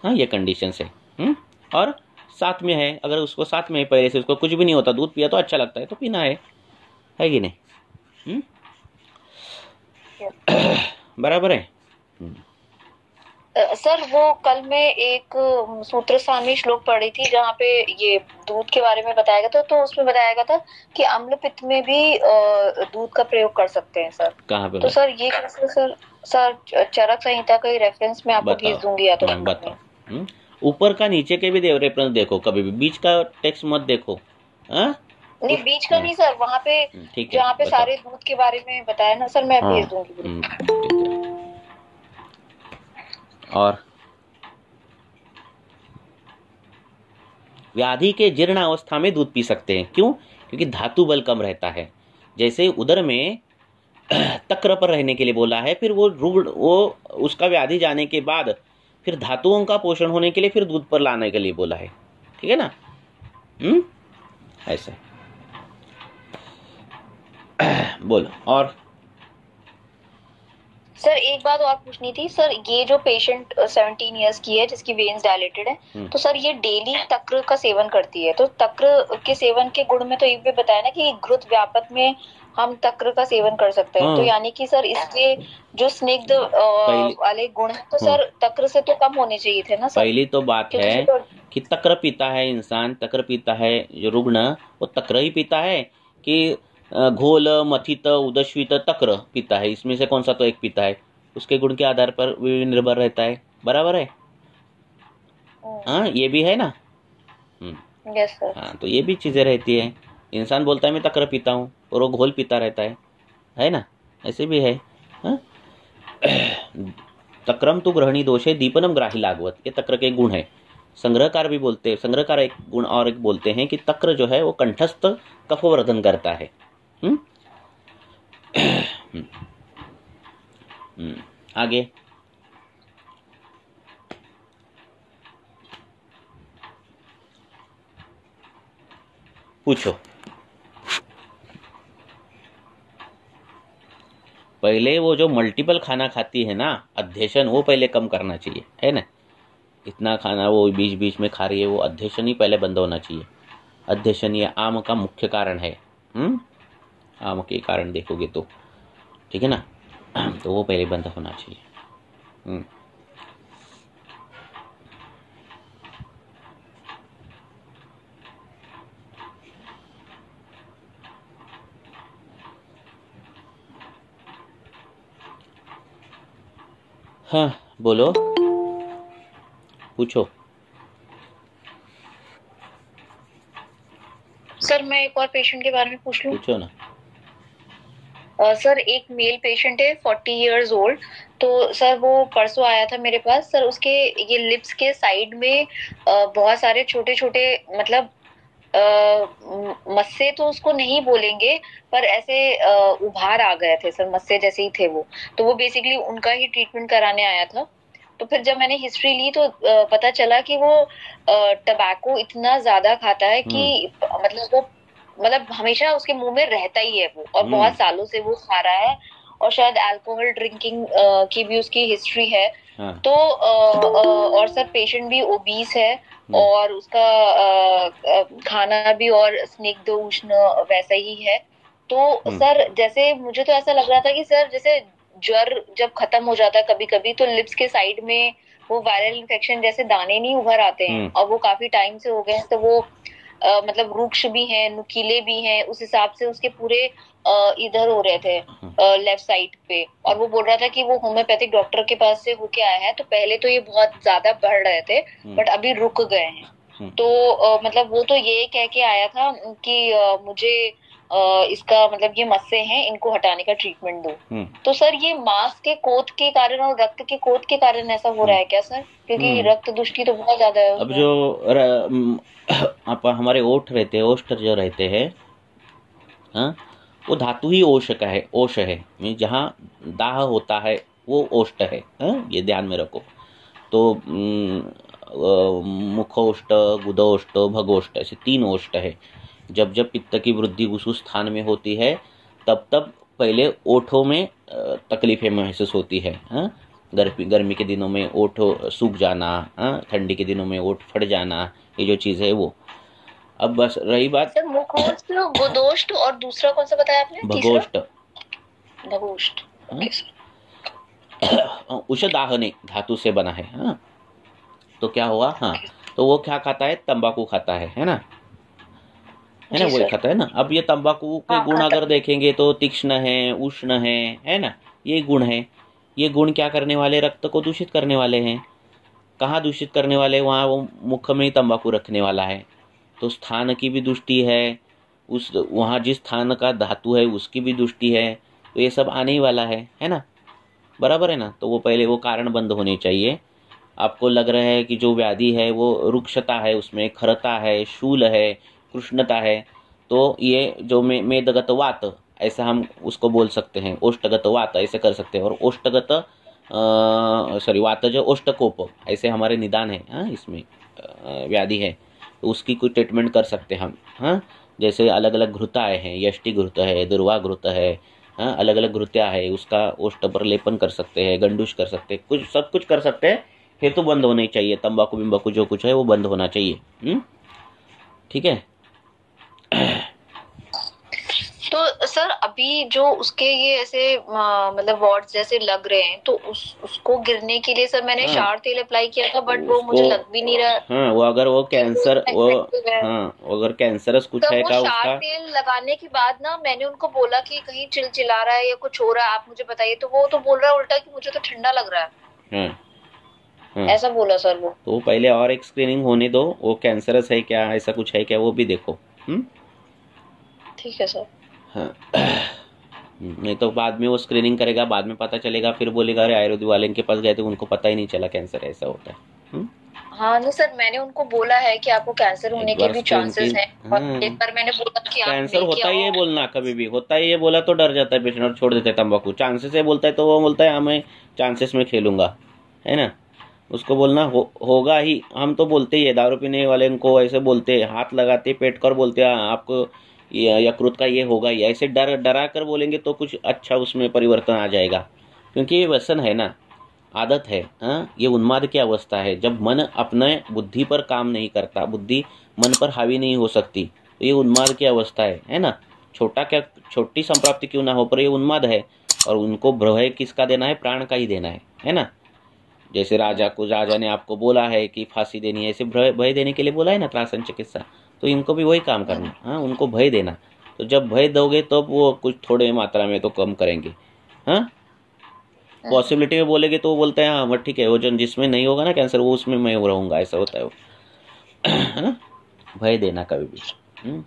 हाँ, ये कंडीशन है। और साथ में है, अगर उसको साथ में पहले से उसको कुछ भी नहीं होता, दूध पिया तो अच्छा लगता है तो पीना है कि नहीं? बराबर है। सर वो कल मैं एक सूत्रस्थान में श्लोक पढ़ी थी जहाँ पे ये दूध के बारे में बताया गया था, तो उसमें बताया गया था कि अम्ल पित्त में भी दूध का प्रयोग कर सकते हैं सर। कहाँ पे तो सर ये कैसे सर? सर चरक संहिता का रेफरेंस मैं आपको भेज बताओ? दूंगी या तो बताओ। ऊपर का नीचे के भी रेफरेंस देखो, कभी भी बीच का टेक्स्ट मत देखो। हाँ, नहीं बीच का नहीं सर, वहाँ पे ठीक है, जहाँ पे बताओ। सारे दूध के बारे में बताया ना सर, मैं हाँ, भेज दूंगी ग्रुप में। ठीक है। और व्याधि के जीर्ण अवस्था में दूध पी सकते हैं, क्यों? क्योंकि धातु बल कम रहता है। जैसे उदर में तक्र पर रहने के लिए बोला है, फिर वो उसका व्याधि जाने के बाद फिर धातुओं का पोषण होने के लिए फिर दूध पर लाने के लिए बोला है, ठीक है ना? ऐसे बोलो। और सर एक बात और पूछनी थी सर, ये जो पेशेंट 17 इयर्स की है जिसकी वेन्स डायलेटेड है, तो सर ये डेली तक्र का सेवन करती है, तो तक्र के सेवन के गुण में तो ये भी बताया ना कि घृत व्यापक में हम तक्र का सेवन कर सकते हैं। तो यानी कि सर इसके जो स्निग्ध वाले गुण है तो सर तक्र से तो कम होने चाहिए थे ना सर? पहली तो बात है कि तक्र पीता है इंसान, तक्र पीता है जो रुग्ण, वो तक्र ही पीता है कि घोल, मथित, उदश्वित, तक्र पीता है? इसमें से कौन सा तो एक पीता है, उसके गुण के आधार पर भी निर्भर रहता है। बराबर है? हाँ, ये भी है ना। Yes sir. हाँ, तो ये भी चीजें रहती है। इंसान बोलता है मैं तक्र पीता हूँ और वो घोल पीता रहता है ना? ऐसे भी है। हाँ? तक्रम तो ग्रहणी दोष है, दीपनम ग्राही लागवत, ये तक्र के गुण है। संग्रहकार भी बोलते हैं, संग्रहकार एक गुण और एक बोलते हैं कि तक्र जो है वो कंठस्थ कफवर्धन करता है। आगे पूछो। पहले वो जो मल्टीपल खाना खाती है ना, अध्यशन, वो पहले कम करना चाहिए, है ना? इतना खाना वो बीच बीच में खा रही है, वो अध्यशन ही पहले बंद होना चाहिए। अध्यशन ये आम का मुख्य कारण है। आम के कारण देखोगे तो, ठीक है ना? तो वो पहले बंद होना चाहिए। हाँ, बोलो, पूछो। सर मैं एक और पेशेंट के बारे में पूछ लूं? पूछो ना। सर एक मेल पेशेंट है 40 इयर्स ओल्ड, तो सर वो परसों आया था मेरे पास। सर उसके ये लिप्स के साइड में बहुत सारे छोटे छोटे मतलब मस्से तो उसको नहीं बोलेंगे, पर ऐसे उभार आ गए थे सर, मस्से जैसे ही थे वो। तो वो बेसिकली उनका ही ट्रीटमेंट कराने आया था। तो फिर जब मैंने हिस्ट्री ली तो पता चला कि वो टबैको इतना ज्यादा खाता है कि मतलब हमेशा उसके मुंह में रहता ही है वो, और बहुत सालों से वो खा रहा है, और शायद अल्कोहल ड्रिंकिंग की भी उसकी हिस्ट्री है। हाँ। तो और सर पेशेंट भी ओबीस है, और उसका खाना भी और स्निग्ध उष्ण वैसा ही है। तो सर जैसे मुझे तो ऐसा लग रहा था कि सर जैसे ज्वर जब खत्म हो जाता है कभी कभी, तो लिप्स के साइड में वो वायरल इन्फेक्शन जैसे दाने नहीं उभर आते हैं, और वो काफी टाइम से हो गए हैं, तो वो मतलब रुक्ष भी हैं, नुकीले भी हैं, उस हिसाब से उसके पूरे इधर हो रहे थे लेफ्ट साइड पे। और वो बोल रहा था कि वो होम्योपैथिक डॉक्टर के पास से होके आया है, तो पहले तो ये बहुत ज्यादा बढ़ रहे थे बट अभी रुक गए हैं। तो मतलब वो तो ये कह के आया था कि मुझे इसका मतलब ये मस्से हैं, इनको हटाने का ट्रीटमेंट दो। तो सर ये मांस के कोट के कारण और रक्त के कोट के कारण ऐसा हो रहा है क्या सर? क्योंकि रक्त दुष्टि तो बहुत ज्यादा है। अब जो हमारे ओठ रहते हैं, ओष्ठ जो रहते हैं, हाँ, वो धातु ही ओष का है, ओष है, जहाँ दाह होता है वो ओष्ठ है। हाँ, ये ध्यान में रखो। तो मुखोष्ठ, गुदोष्ठ, भगोष्ठ, ऐसे 3 ओष्ठ है। जब जब पित्त की वृद्धि उस स्थान में होती है तब तब पहले ओठों में तकलीफें महसूस होती है। हाँ, गर्मी के दिनों में ओठ सूख जाना, ठंडी के दिनों में ओठ फट जाना, ये जो चीज़ है वो। अब बस रही बात सर मुखोष्ठ, गुदोष्ठ और दूसरा कौन सा बताया आपने? भगोष्ठ। भगोष्ठ। Okay sir. उषदाहने धातु से बना है। हाँ, तो क्या हुआ, हाँ, तो वो क्या खाता है, तंबाकू खाता है ना, है ना, जी वही सर। खाता है ना। अब ये तंबाकू के हाँ गुण खाता अगर देखेंगे तो तीक्ष्ण है, उष्ण है ना, ये गुण है। ये गुण क्या करने वाले, रक्त को दूषित करने वाले हैं। कहाँ दूषित करने वाले, वहाँ वो मुख में ही तंबाकू रखने वाला है, तो स्थान की भी दृष्टि है, उस वहाँ जिस स्थान का धातु है उसकी भी दृष्टि है, तो ये सब आने ही वाला है ना, बराबर है ना। तो वो पहले वो कारण बंद होने चाहिए। आपको लग रहा है कि जो व्याधि है वो रुक्षता है, उसमें खरता है, शूल है, कृष्णता है, तो ये जो मेदगत वात, ऐसा हम उसको बोल सकते हैं, ओष्ठगत वात ऐसे कर सकते हैं। और ओष्ठगत सॉरी वातज ओष्ठकोप ऐसे हमारे निदान है। हाँ, इसमें व्याधि है तो उसकी कुछ ट्रीटमेंट कर सकते हैं हम। हाँ, जैसे अलग अलग घृताएँ हैं, यष्टि घृत है, दुर्वा घृत है, हाँ, अलग अलग घृत्या है, उसका ओष्ठ पर लेपन कर सकते हैं, गंडूश कर सकते हैं, कुछ सब कुछ कर सकते हैं। हेतु बंद होनी चाहिए, तंबाकू बिम्बाकू जो कुछ है वो बंद होना चाहिए। ठीक है। तो सर अभी जो उसके ये ऐसे मतलब वार्ड्स जैसे लग रहे हैं, तो उसको गिरने के लिए सर मैंने हाँ, शार तेल अप्लाई किया था, बट वो उसको, मुझे लग भी नहीं रहा हाँ, वो अगर वो कि वो कैंसर, वो, इफेक्टिव है। हाँ, वो अगर कैंसरस कुछ तो है वो का शार उसका। तेल लगाने के बाद ना मैंने उनको बोला कि कहीं चिलचिला रहा है या कुछ हो रहा है, आप मुझे बताइए, तो वो तो बोल रहा है उल्टा कि मुझे तो ठंडा लग रहा है। हाँ, हाँ, ऐसा बोला सर वो। तो पहले और एक स्क्रीनिंग होने दो, वो कैंसरस है क्या, ऐसा कुछ है क्या, वो भी देखो। ठीक है सर। हाँ। नहीं तो बाद में वो स्क्रीनिंग करेगा, बाद में पता चलेगा, फिर बोलेगा अरे आयुर्वेदिक वाले के पास गए थे, उनको पता ही नहीं चला कैंसर, ऐसा होता है। हाँ नहीं सर, मैंने उनको बोला है कि आपको कैंसर एक होने के बार भी स्क्रीन की, चांसेस हैं, और एक हाँ, बार मैंने बोला कि आप कैंसर लेके होता ही आओ। है बोलना, कभी भी होता ही है बोला तो डर जाता है पेशेंट और छोड़ देता है तंबाकू। चांसेस है बोलता है तो वो बोलता है हाँ मैं चांसेस में खेलूंगा, है ना। उसको बोलना होगा ही। हम तो बोलते ही है, दारू पीने वाले को ऐसे बोलते हैं, हाथ लगाते पेट कर बोलते हैं हाँ, आपको यकृत का ये होगा ही, ऐसे डरा कर बोलेंगे तो कुछ अच्छा उसमें परिवर्तन आ जाएगा। क्योंकि ये व्यसन है ना, आदत है। हाँ, ये उन्माद की अवस्था है, जब मन अपने बुद्धि पर काम नहीं करता, बुद्धि मन पर हावी नहीं हो सकती, तो ये उन्माद की अवस्था है ना। छोटा क्या, छोटी संप्राप्ति क्यों ना हो, पर ये उन्माद है। और उनको भय किसका देना है, प्राण का ही देना है ना। जैसे राजा ने आपको बोला है कि फांसी देनी है, ऐसे भय देने के लिए बोला है ना, त्रासन चिकित्सा। तो इनको भी वही काम करना, हाँ, उनको भय देना। तो जब भय दोगे तो वो कुछ थोड़े मात्रा में तो कम करेंगे। हाँ, पॉसिबिलिटी में बोलेगे तो वो बोलते हैं हाँ ठीक है, वो जो जिसमें नहीं होगा ना कैंसर, वो उसमें मैं रहूँगा, ऐसा होता है वो। है ना, भय देना कभी भी।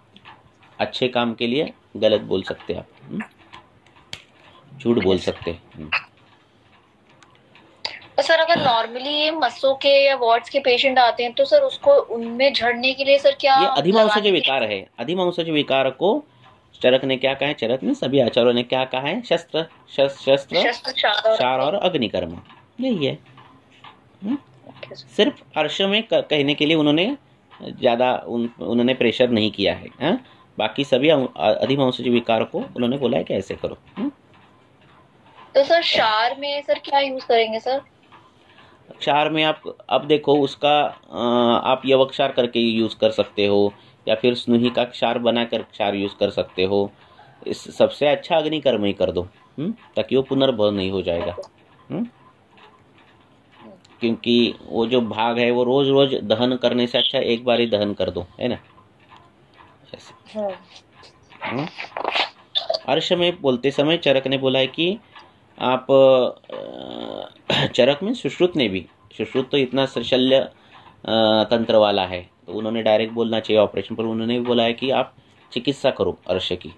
अच्छे काम के लिए गलत बोल सकते हैं आप। झूठ बोल सकते हैं। तो सर अगर नॉर्मली ये मस्सों के या वार्ड्स के पेशेंट आते हैं, तो सर उसको उनमें झड़ने के लिए सर क्या ये हम अधिमांसज लगाने विकार है। अधिमांसज विकार को चरक ने क्या कहा है, चरक ने सभी आचार्यों ने क्या कहा है, शस्त्र शस्त्र शार और अग्निकर्म, यही है। सिर्फ अर्श में कहने के लिए उन्होंने ज़्यादा उन्होंने प्रेशर नहीं किया है। हाँ? बाकी सभी अधिमांसज विकार को उन्होंने बोला है कि ऐसे करो। तो सर शार में सर क्या यूज करेंगे सर? क्षार में आप अब देखो उसका आप यवक्षार करके यूज कर सकते हो, या फिर स्नुही का क्षार बनाकर क्षार यूज कर सकते हो। इस सबसे अच्छा अग्निकर्म ही कर दो, ताकि वो पुनर्भव नहीं हो जाएगा। क्योंकि वो जो भाग है वो रोज रोज दहन करने से अच्छा एक बार ही दहन कर दो, है ना। ऐसे अर्श में बोलते समय चरक ने बोला है कि आप चरक में सुश्रुत ने भी, सुश्रुत तो इतना शल्य तंत्र वाला है, तो उन्होंने डायरेक्ट बोलना चाहिए ऑपरेशन पर, उन्होंने भी बोला है कि आप चिकित्सा करो अर्श की।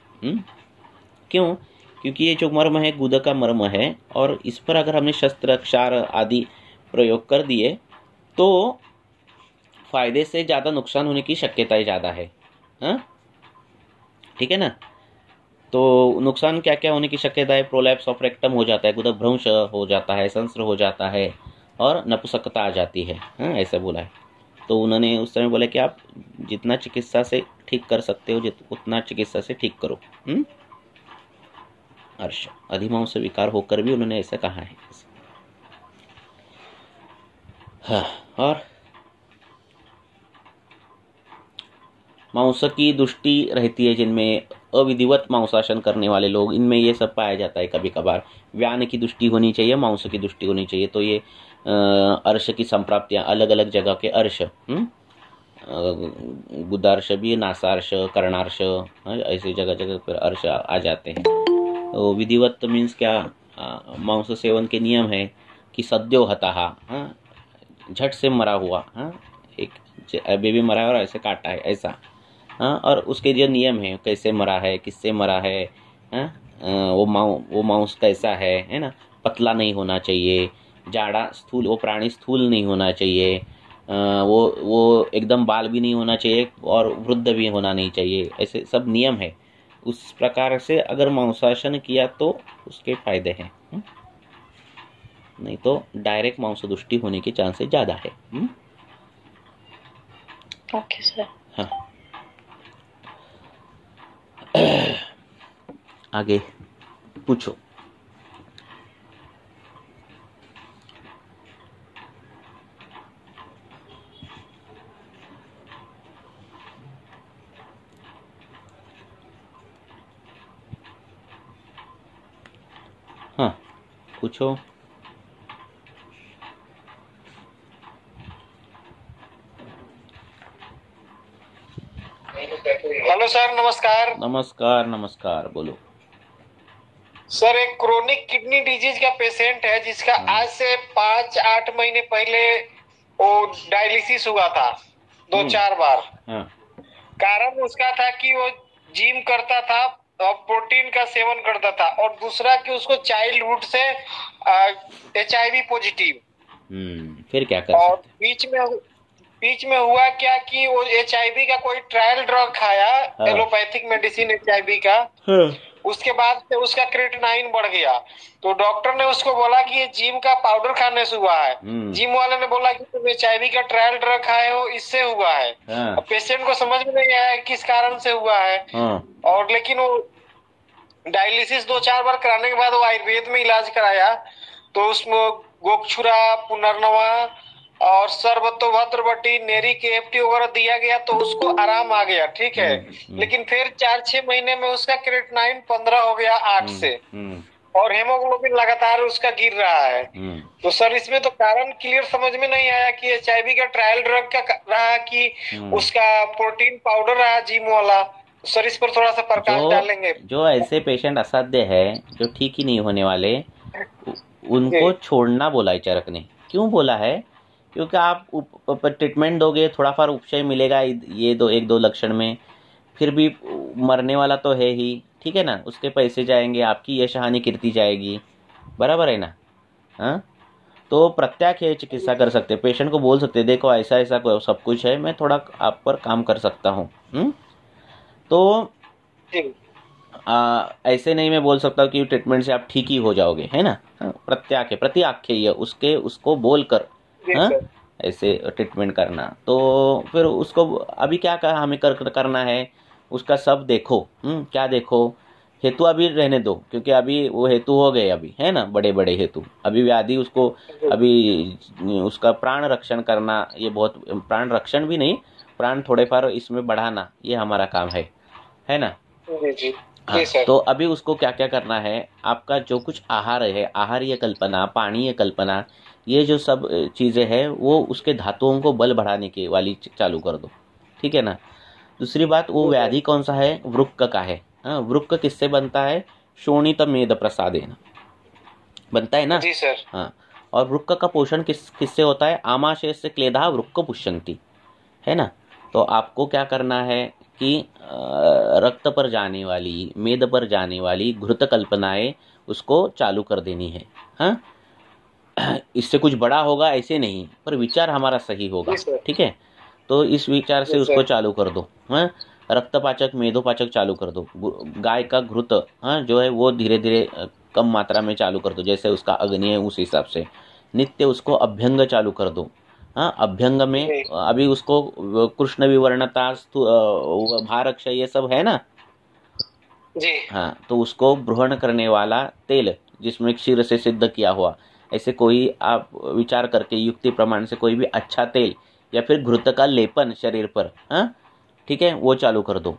क्यों? क्योंकि ये जो मर्म है गुदा का मर्म है, और इस पर अगर हमने शस्त्र क्षार आदि प्रयोग कर दिए तो फायदे से ज़्यादा नुकसान होने की शक्यताएं ज़्यादा है। हाँ, ठीक है ना। तो नुकसान क्या क्या होने की शक्यता है, प्रोलैप्स ऑफ रेक्टम हो जाता है, गुदभ्रंश हो जाता है, संस्र हो जाता है, और नपुंसकता आ जाती है। हाँ, ऐसा बोला है। तो उन्होंने उस समय बोला कि आप जितना चिकित्सा से ठीक कर सकते हो उतना चिकित्सा से ठीक करो। अर्श अधिमांस विकार होकर भी उन्होंने ऐसा कहा है। हाँ, और मांस की दुष्टि रहती है जिनमें, अविधिवत मांसाशन करने वाले लोग, इनमें ये सब पाया जाता है कभी कभार। व्यान की दृष्टि होनी चाहिए, मांस की दृष्टि होनी चाहिए। तो ये अर्श की संप्राप्तियाँ, अलग अलग जगह के अर्श, गुदार्श भी, नासार्श, कर्णार्श, ऐसी जगह जगह पर अर्श आ जाते हैं। तो विधिवत मीन्स क्या, मांस सेवन के नियम है कि सद्यो हताहा, झट से मरा हुआ, एक बेबी मरा है और ऐसे काटा है, ऐसा। और उसके जो नियम है, कैसे मरा है, किससे मरा है, वो मांस कैसा है ना, पतला नहीं होना चाहिए, जाड़ा स्थूल, वो प्राणी स्थूल नहीं होना चाहिए, वो एकदम बाल भी नहीं होना चाहिए और वृद्ध भी होना नहीं चाहिए, ऐसे सब नियम है। उस प्रकार से अगर मांसाशन किया तो उसके फायदे हैं, नहीं तो डायरेक्ट मांसदुष्टि होने के चांसेस ज़्यादा है। Okay sir. हाँ, आगे पूछो। हाँ, पूछो। हेलो सर, नमस्कार। नमस्कार नमस्कार, बोलो। सर, एक क्रोनिक किडनी डिजीज का पेशेंट है जिसका आज से 5-8 महीने पहले वो डायलिसिस हुआ था 2-4 बार। कारण उसका था कि वो जिम करता था और प्रोटीन का सेवन करता था, और दूसरा कि उसको चाइल्डहुड से HIV पॉजिटिव। फिर क्या कर और सकते? बीच में हुआ क्या कि वो HIV का कोई ट्रायल ड्रग खाया, एलोपैथिक मेडिसिन HIV का। उसके बाद से उसका क्रेटिनाइन बढ़ गया, तो डॉक्टर ने उसको बोला कि ये जिम का पाउडर खाने से हुआ है। जिम वाले ने बोला कि तुम HIV का ट्रायल ड्रग खाए हो, इससे हुआ है। अब पेशेंट को समझ में नहीं आया किस कारण से हुआ है। और लेकिन वो डायलिसिस 2-4 बार कराने के बाद वो आयुर्वेद में इलाज कराया, तो उसमें गोक्षुरा, पुनर्नवा और सर्वतोभद्रवटी, नेरी KFT वगैरह दिया गया, तो उसको आराम आ गया, ठीक है। लेकिन फिर 4-6 महीने में उसका क्रेटिनाइन 15 हो गया 8 से, और हेमोग्लोबिन लगातार उसका गिर रहा है। तो सर, इसमें तो कारण क्लियर समझ में नहीं आया कि HIV का ट्रायल ड्रग का रहा कि उसका प्रोटीन पाउडर रहा जिम वाला। सर, इस पर थोड़ा सा प्रकाश डालेंगे। जो ऐसे पेशेंट असाध्य है, जो ठीक ही नहीं होने वाले, उनको छोड़ना बोला है चरक ने। क्यों बोला है? क्योंकि आप ट्रीटमेंट दोगे, थोड़ा फार उपशय मिलेगा ये 1-2 लक्षण में, फिर भी मरने वाला तो है ही, ठीक है ना। उसके पैसे जाएंगे, आपकी यश हानि कीर्ति जाएगी, बराबर है ना। हाँ, तो प्रत्याख्य ये चिकित्सा कर सकते, पेशेंट को बोल सकते, देखो ऐसा ऐसा सब कुछ है, मैं थोड़ा आप पर काम कर सकता हूँ। तो ऐसे नहीं मैं बोल सकता कि ट्रीटमेंट से आप ठीक ही हो जाओगे, है ना। प्रत्याख्य, प्रतिआख्य उसको बोलकर ऐसे ट्रीटमेंट करना। तो फिर उसको अभी क्या हमें करना है, उसका सब देखो। क्या देखो, हेतु अभी रहने दो, क्योंकि अभी वो हेतु हो गए अभी, है ना, बड़े बड़े हेतु। अभी व्याधि उसको, अभी उसका प्राण रक्षण करना, ये बहुत, प्राण रक्षण भी नहीं, प्राण थोड़े फार इसमें बढ़ाना, ये हमारा काम है ना। हाँ, तो अभी उसको क्या क्या करना है, आपका जो कुछ आहार है, आहार्य कल्पना, पानीय कल्पना, ये जो सब चीज़ें हैं, वो उसके धातुओं को बल बढ़ाने के वाली चालू कर दो, ठीक है ना। दूसरी बात, वो व्याधि कौन सा है, वृक्क का है। वृक्क किससे बनता है? शोणित मेद प्रसादेन बनता है ना जी सर। हाँ, और वृक्क का पोषण किससे होता है? आमाशय से क्लेदा वृक्क पुष्यंती, है ना। तो आपको क्या करना है कि रक्त पर जाने वाली, मेद पर जाने वाली घृत कल्पनाएं उसको चालू कर देनी है। हाँ, इससे कुछ बड़ा होगा ऐसे नहीं, पर विचार हमारा सही होगा, ठीक है। तो इस विचार से उसको चालू कर दो। हाँ, रक्तपाचक, मेदोपाचक चालू कर दो। गाय का घृत जो है वो धीरे धीरे कम मात्रा में चालू कर दो, जैसे उसका अग्नि है उस हिसाब से। नित्य उसको अभ्यंग चालू कर दो। हाँ, अभ्यंग में अभी उसको कृष्ण विवर्णता, भारक्षय, ये सब है ना जी। हाँ, तो उसको ब्रूहण करने वाला तेल, जिसमें क्षीर से सिद्ध किया हुआ, ऐसे कोई आप विचार करके युक्ति प्रमाण से कोई भी अच्छा तेल, या फिर घृत का लेपन शरीर पर, हाँ ठीक है, वो चालू कर दो।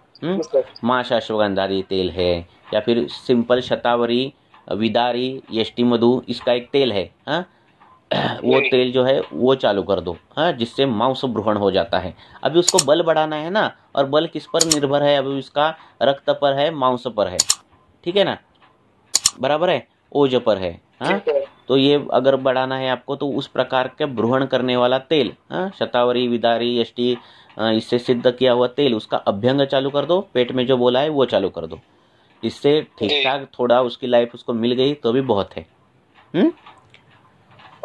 माश अश्वगंधारी तेल है, या फिर सिंपल शतावरी, विदारी, यष्टि मधु, इसका एक तेल है, हाँ, वो तेल जो है वो चालू कर दो, हाँ, जिससे मांस भ्रूण हो जाता है। अभी उसको बल बढ़ाना है ना, और बल किस पर निर्भर है, अभी उसका रक्त पर है, मांस पर है, ठीक है ना, बराबर है, ओज पर है, हाँ। तो ये अगर बढ़ाना है आपको तो उस प्रकार के भ्रूण करने वाला तेल, हाँ, शतावरी, विदारी, यष्टि, इससे सिद्ध किया हुआ तेल, उसका अभ्यंग चालू कर दो, पेट में जो बोला है वो चालू कर दो। इससे ठीक ठाक थोड़ा उसकी लाइफ उसको मिल गई तो भी बहुत है।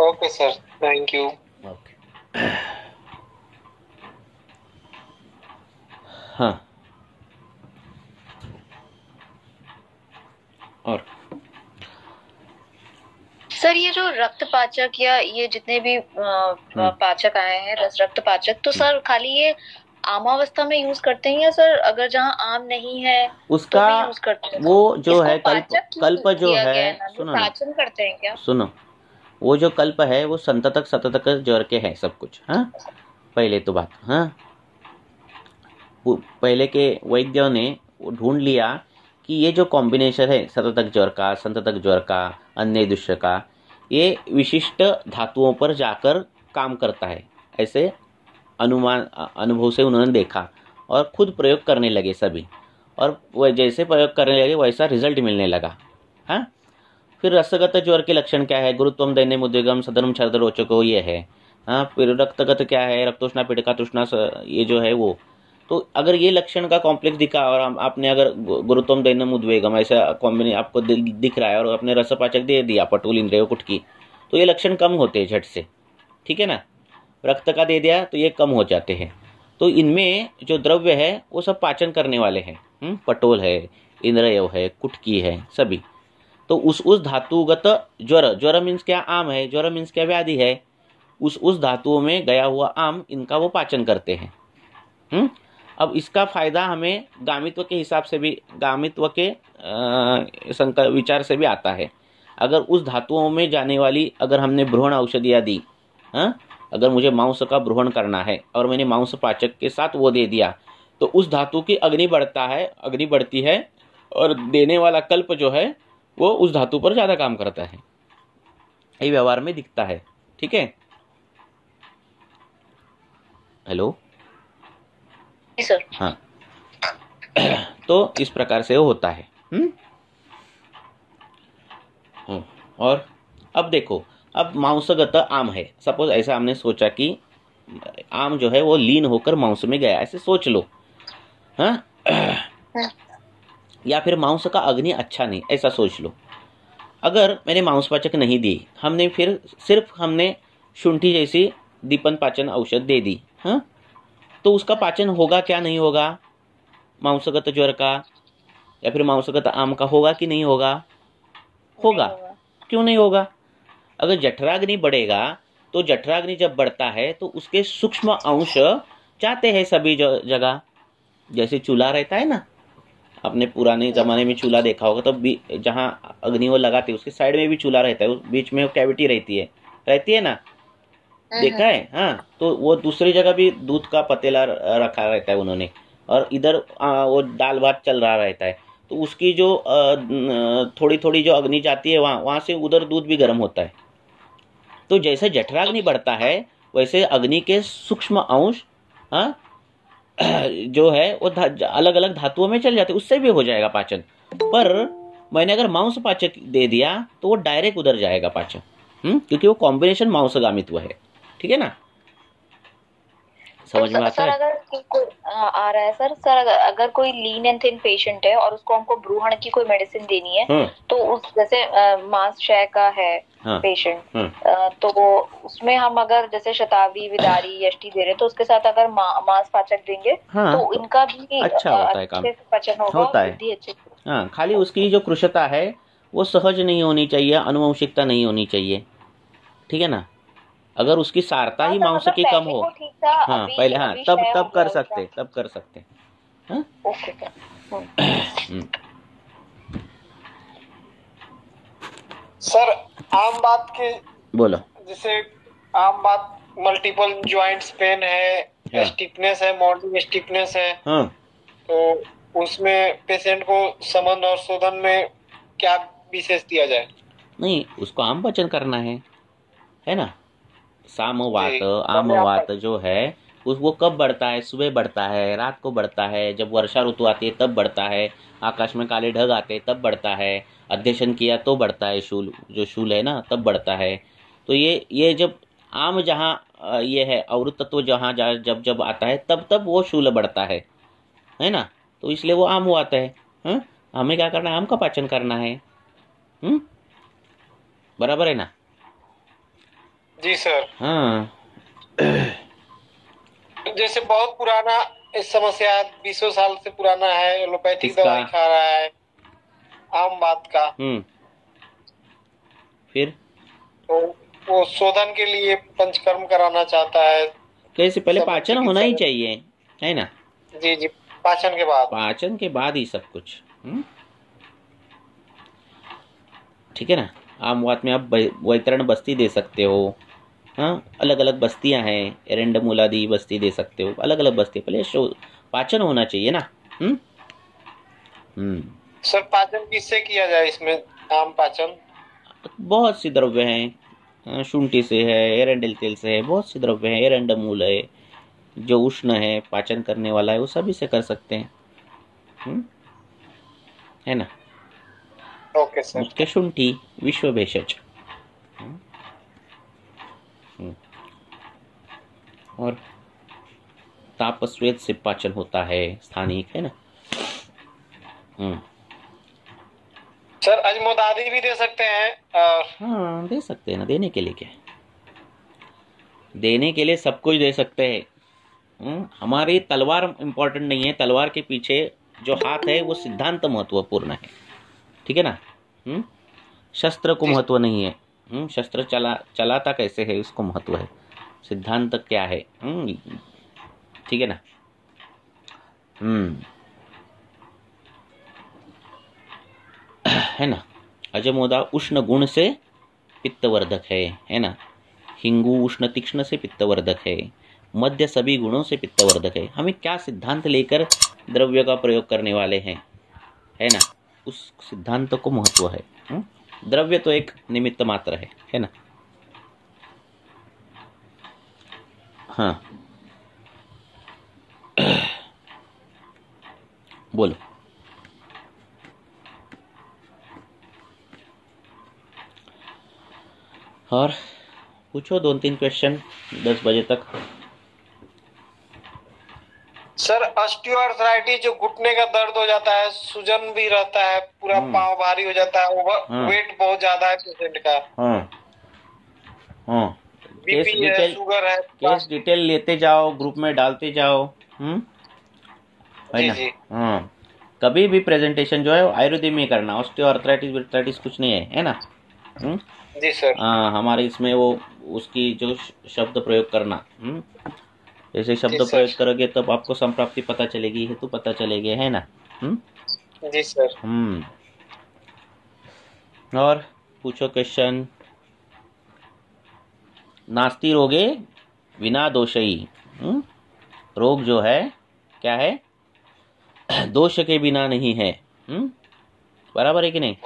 Okay sir, thank you. Okay, हाँ, और सर ये जो रक्त पाचक या ये जितने भी पाचक आए हैं, रक्त पाचक, तो सर खाली ये आमावस्था में यूज करते हैं या सर अगर जहाँ आम नहीं है उसका तो भी यूज करते हैं? वो जो है कल्प जो है, सुनो पाचन करते हैं क्या? सुनो, वो जो कल्प है वो संततक सततक ज्वर के है सब कुछ, हाँ, पहले तो बात, हाँ, पहले के वैद्यों ने ढूंढ लिया कि ये जो कॉम्बिनेशन है सततक ज्वर का, संततक ज्वर का, अन्य दुष्य का, ये विशिष्ट धातुओं पर जाकर काम करता है, ऐसे अनुभव से उन्होंने देखा और खुद प्रयोग करने लगे सभी, और वह जैसे प्रयोग करने लगे वैसा रिजल्ट मिलने लगा, हाँ। फिर रसगत ज्वर के लक्षण क्या है, गुरुत्वम दैन्यम उद्वेगम सदनम छर्द रोचको, ये है, हाँ। फिर रक्तगत क्या है, रक्तोष्णा पीड़िका तृष्णा, ये जो है वो। तो अगर ये लक्षण का कॉम्प्लेक्स दिखा और आपने अगर गुरुत्वम दैन्यम उद्वेगम ऐसा कॉम्बिनेशन आपको दिख रहा है और आपने रसपाचक दे दिया पटूल इंद्रिय कुटकी, तो ये लक्षण कम होते हैं झट से, ठीक है ना। रक्त का दे दिया तो ये कम हो जाते हैं। तो इनमें जो द्रव्य है वो सब पाचन करने वाले हैं, पटोल है, इंद्रिय है, कुटकी है, सभी। तो उस धातुगत ज्वर मीन्स क्या, आम है, ज्वर मीन्स क्या, व्याधि है, उस धातुओं में गया हुआ आम, इनका वो पाचन करते हैं। अब इसका फायदा हमें गामित्व के हिसाब से भी, गामित्व के विचार से भी आता है। अगर उस धातुओं में जाने वाली अगर हमने भ्रूण औषधियाँ दी, हाँ, अगर मुझे मांस का भ्रूण करना है और मैंने मांस पाचक के साथ वो दे दिया, तो उस धातु की अग्नि बढ़ती है और देने वाला कल्प जो है वो उस धातु पर ज़्यादा काम करता है। ये व्यवहार में दिखता है, ठीक है। हेलो सर, हाँ, तो इस प्रकार से वो होता है। और अब देखो, अब मांसगत आम है, सपोज ऐसा हमने सोचा कि आम जो है वो लीन होकर मांस में गया, ऐसे सोच लो, हाँ। या फिर मांस का अग्नि अच्छा नहीं, ऐसा सोच लो। अगर मैंने मांसपाचक नहीं दी, हमने फिर सिर्फ हमने शुंठी जैसी दीपन पाचन औषध दे दी, हाँ, तो उसका पाचन होगा क्या, नहीं होगा? मांसगत ज्वर का या फिर मांसगत आम का होगा कि नहीं होगा? होगा। क्यों नहीं होगा? अगर जठराग्नि बढ़ेगा तो जठराग्नि जब बढ़ता है तो उसके सूक्ष्म अंश जाते हैं सभी जगह। जैसे चूल्हा रहता है ना, अपने पुराने जमाने में चूल्हा देखा होगा, तो जहाँ अग्नि वो लगाते उसके साइड में भी चूल्हा रहता है, उस बीच में वो कैविटी रहती है ना, देखा है, हाँ। तो वो दूसरी जगह भी दूध का पतीला रखा रहता है उन्होंने, और इधर वो दाल भात चल रहा रहता है, तो उसकी जो थोड़ी थोड़ी जो अग्नि जाती है वहाँ से उधर दूध भी गर्म होता है। तो जैसे जठराग्नि बढ़ता है वैसे अग्नि के सूक्ष्म अंश, हाँ, जो है वो अलग अलग धातुओं में चल जाते, उससे भी हो जाएगा पाचन। पर मैंने अगर मांस पाचक दे दिया तो वो डायरेक्ट उधर जाएगा पाचन, क्योंकि वो कॉम्बिनेशन मांसगामित्व है, ठीक है ना। समझ में आता है? अगर आ रहा है सर, अगर कोई लीन एंड थिन पेशेंट है और उसको हमको भ्रूण की कोई मेडिसिन देनी है, तो उस जैसे मांस क्षय का है पेशेंट, तो उसमें हम अगर जैसे शतावरी, विदारी, यष्टि दे रहे तो उसके साथ अगर मांस पाचक देंगे तो इनका भी अच्छा होता है, काम पाचन होता है। हाँ, खाली उसकी जो कृशता है वो सहज नहीं होनी चाहिए, अनुवंशिकता नहीं होनी चाहिए, ठीक है ना। अगर उसकी सारता ही मांस की कम हो, हाँ पहले, हाँ, तब कर सकते, हाँ। सर आम बात के बोलो, जैसे आम बात मल्टीपल जॉइंट्स पेन है स्टिफनेस है, मॉर्निंग स्टिफनेस है। हाँ। तो उसमें पेशेंट को समन और शोधन में क्या विशेष दिया जाए? नहीं, उसको आम पाचन करना है ना। सामवात, जी, आमवात जो है वो कब बढ़ता है? सुबह बढ़ता है, रात को बढ़ता है, जब वर्षा ऋतु आती है तब बढ़ता है, आकाश में काले ढग आते हैं तब बढ़ता है, अध्ययन किया तो बढ़ता है, शूल जो शूल है ना तब बढ़ता है। तो ये जब आम जहाँ ये है अवृत तत्व जहाँ जब जब आता है तब तब वो शूल बढ़ता है ना। तो इसलिए वो आम हुआ आता है। हाँ? हमें क्या करना है? आम का पाचन करना है। बराबर है ना? जी सर। हाँ। जैसे बहुत पुराना इस समस्या 20 साल से पुराना है, एलोपैथिक किसका? दवाई खा रहा है, आम बात का। फिर तो वो शोधन के लिए पंचकर्म कराना चाहता है। कैसे? पहले पाचन होना ही चाहिए, है ना। जी जी, पाचन के बाद। पाचन के बाद ही सब कुछ। ठीक है ना। आमवात में आप वैतरण बस्ती दे सकते हो। हाँ, अलग अलग बस्तियां हैं, एरेंडमूलादि बस्ती दे सकते हो, अलग अलग बस्ती। पहले पाचन होना चाहिए ना। सर पाचन किससे किया जाए इसमें? आम पाचन बहुत सी द्रव्य हैं, शुंठी से है, एरेंडल तेल से है, बहुत सी द्रव्य है, एरेंडमूल है जो उष्ण है, पाचन करने वाला है, वो सभी से कर सकते हैं। है ना। Okay sir. मुख्य शुंठी, विश्व भेषज। और तापस्वेद से पाचन होता है, स्थानिक, है ना। सर अजमोदादी भी दे सकते हैं? हाँ, दे सकते हैं ना। देने के लिए क्या है? देने के लिए सब कुछ दे सकते हैं। हमारी तलवार इम्पोर्टेंट नहीं है, तलवार के पीछे जो हाथ है वो सिद्धांत महत्वपूर्ण है। ठीक है ना। शस्त्र को महत्व नहीं है। शस्त्र चलाता कैसे है उसको महत्व है, सिद्धांत क्या है। ठीक है ना। है ना। अजमोदा उष्ण गुण से पित्तवर्धक है ना। हिंगू उष्ण तीक्ष्ण से पित्तवर्धक है। मध्य सभी गुणों से पित्तवर्धक है। हमें क्या सिद्धांत लेकर द्रव्य का प्रयोग करने वाले हैं, है ना, उस सिद्धांत को महत्व है। द्रव्य तो एक निमित्त मात्र है ना। हाँ, बोलो। और पूछो 2-3 क्वेश्चन 10 बजे तक। सर ऑस्टियोआर्थराइटिस जो घुटने का दर्द हो जाता है, सूजन भी रहता है, पूरा पाँव भारी हो जाता है, वेट बहुत ज्यादा है पेशेंट का। केस डिटेल, शुगर है, केस डिटेल लेते जाओ, ग्रुप में डालते जाओ। जी जी। कभी भी प्रेजेंटेशन जो है आयुर्वेद में करना। ऑस्टियोआर्थराइटिस कुछ नहीं है ना। जी सर। हमारे इसमें वो उसकी जो शब्द प्रयोग करना, जैसे शब्द प्रयोग करोगे तब आपको संप्राप्ति पता चलेगी, हेतु पता चलेगी, है ना। जी सर। और पूछो क्वेश्चन। नास्ति रोगे विना दोषई। रोग जो है क्या है? दोष के बिना नहीं है। बराबर है कि नहीं।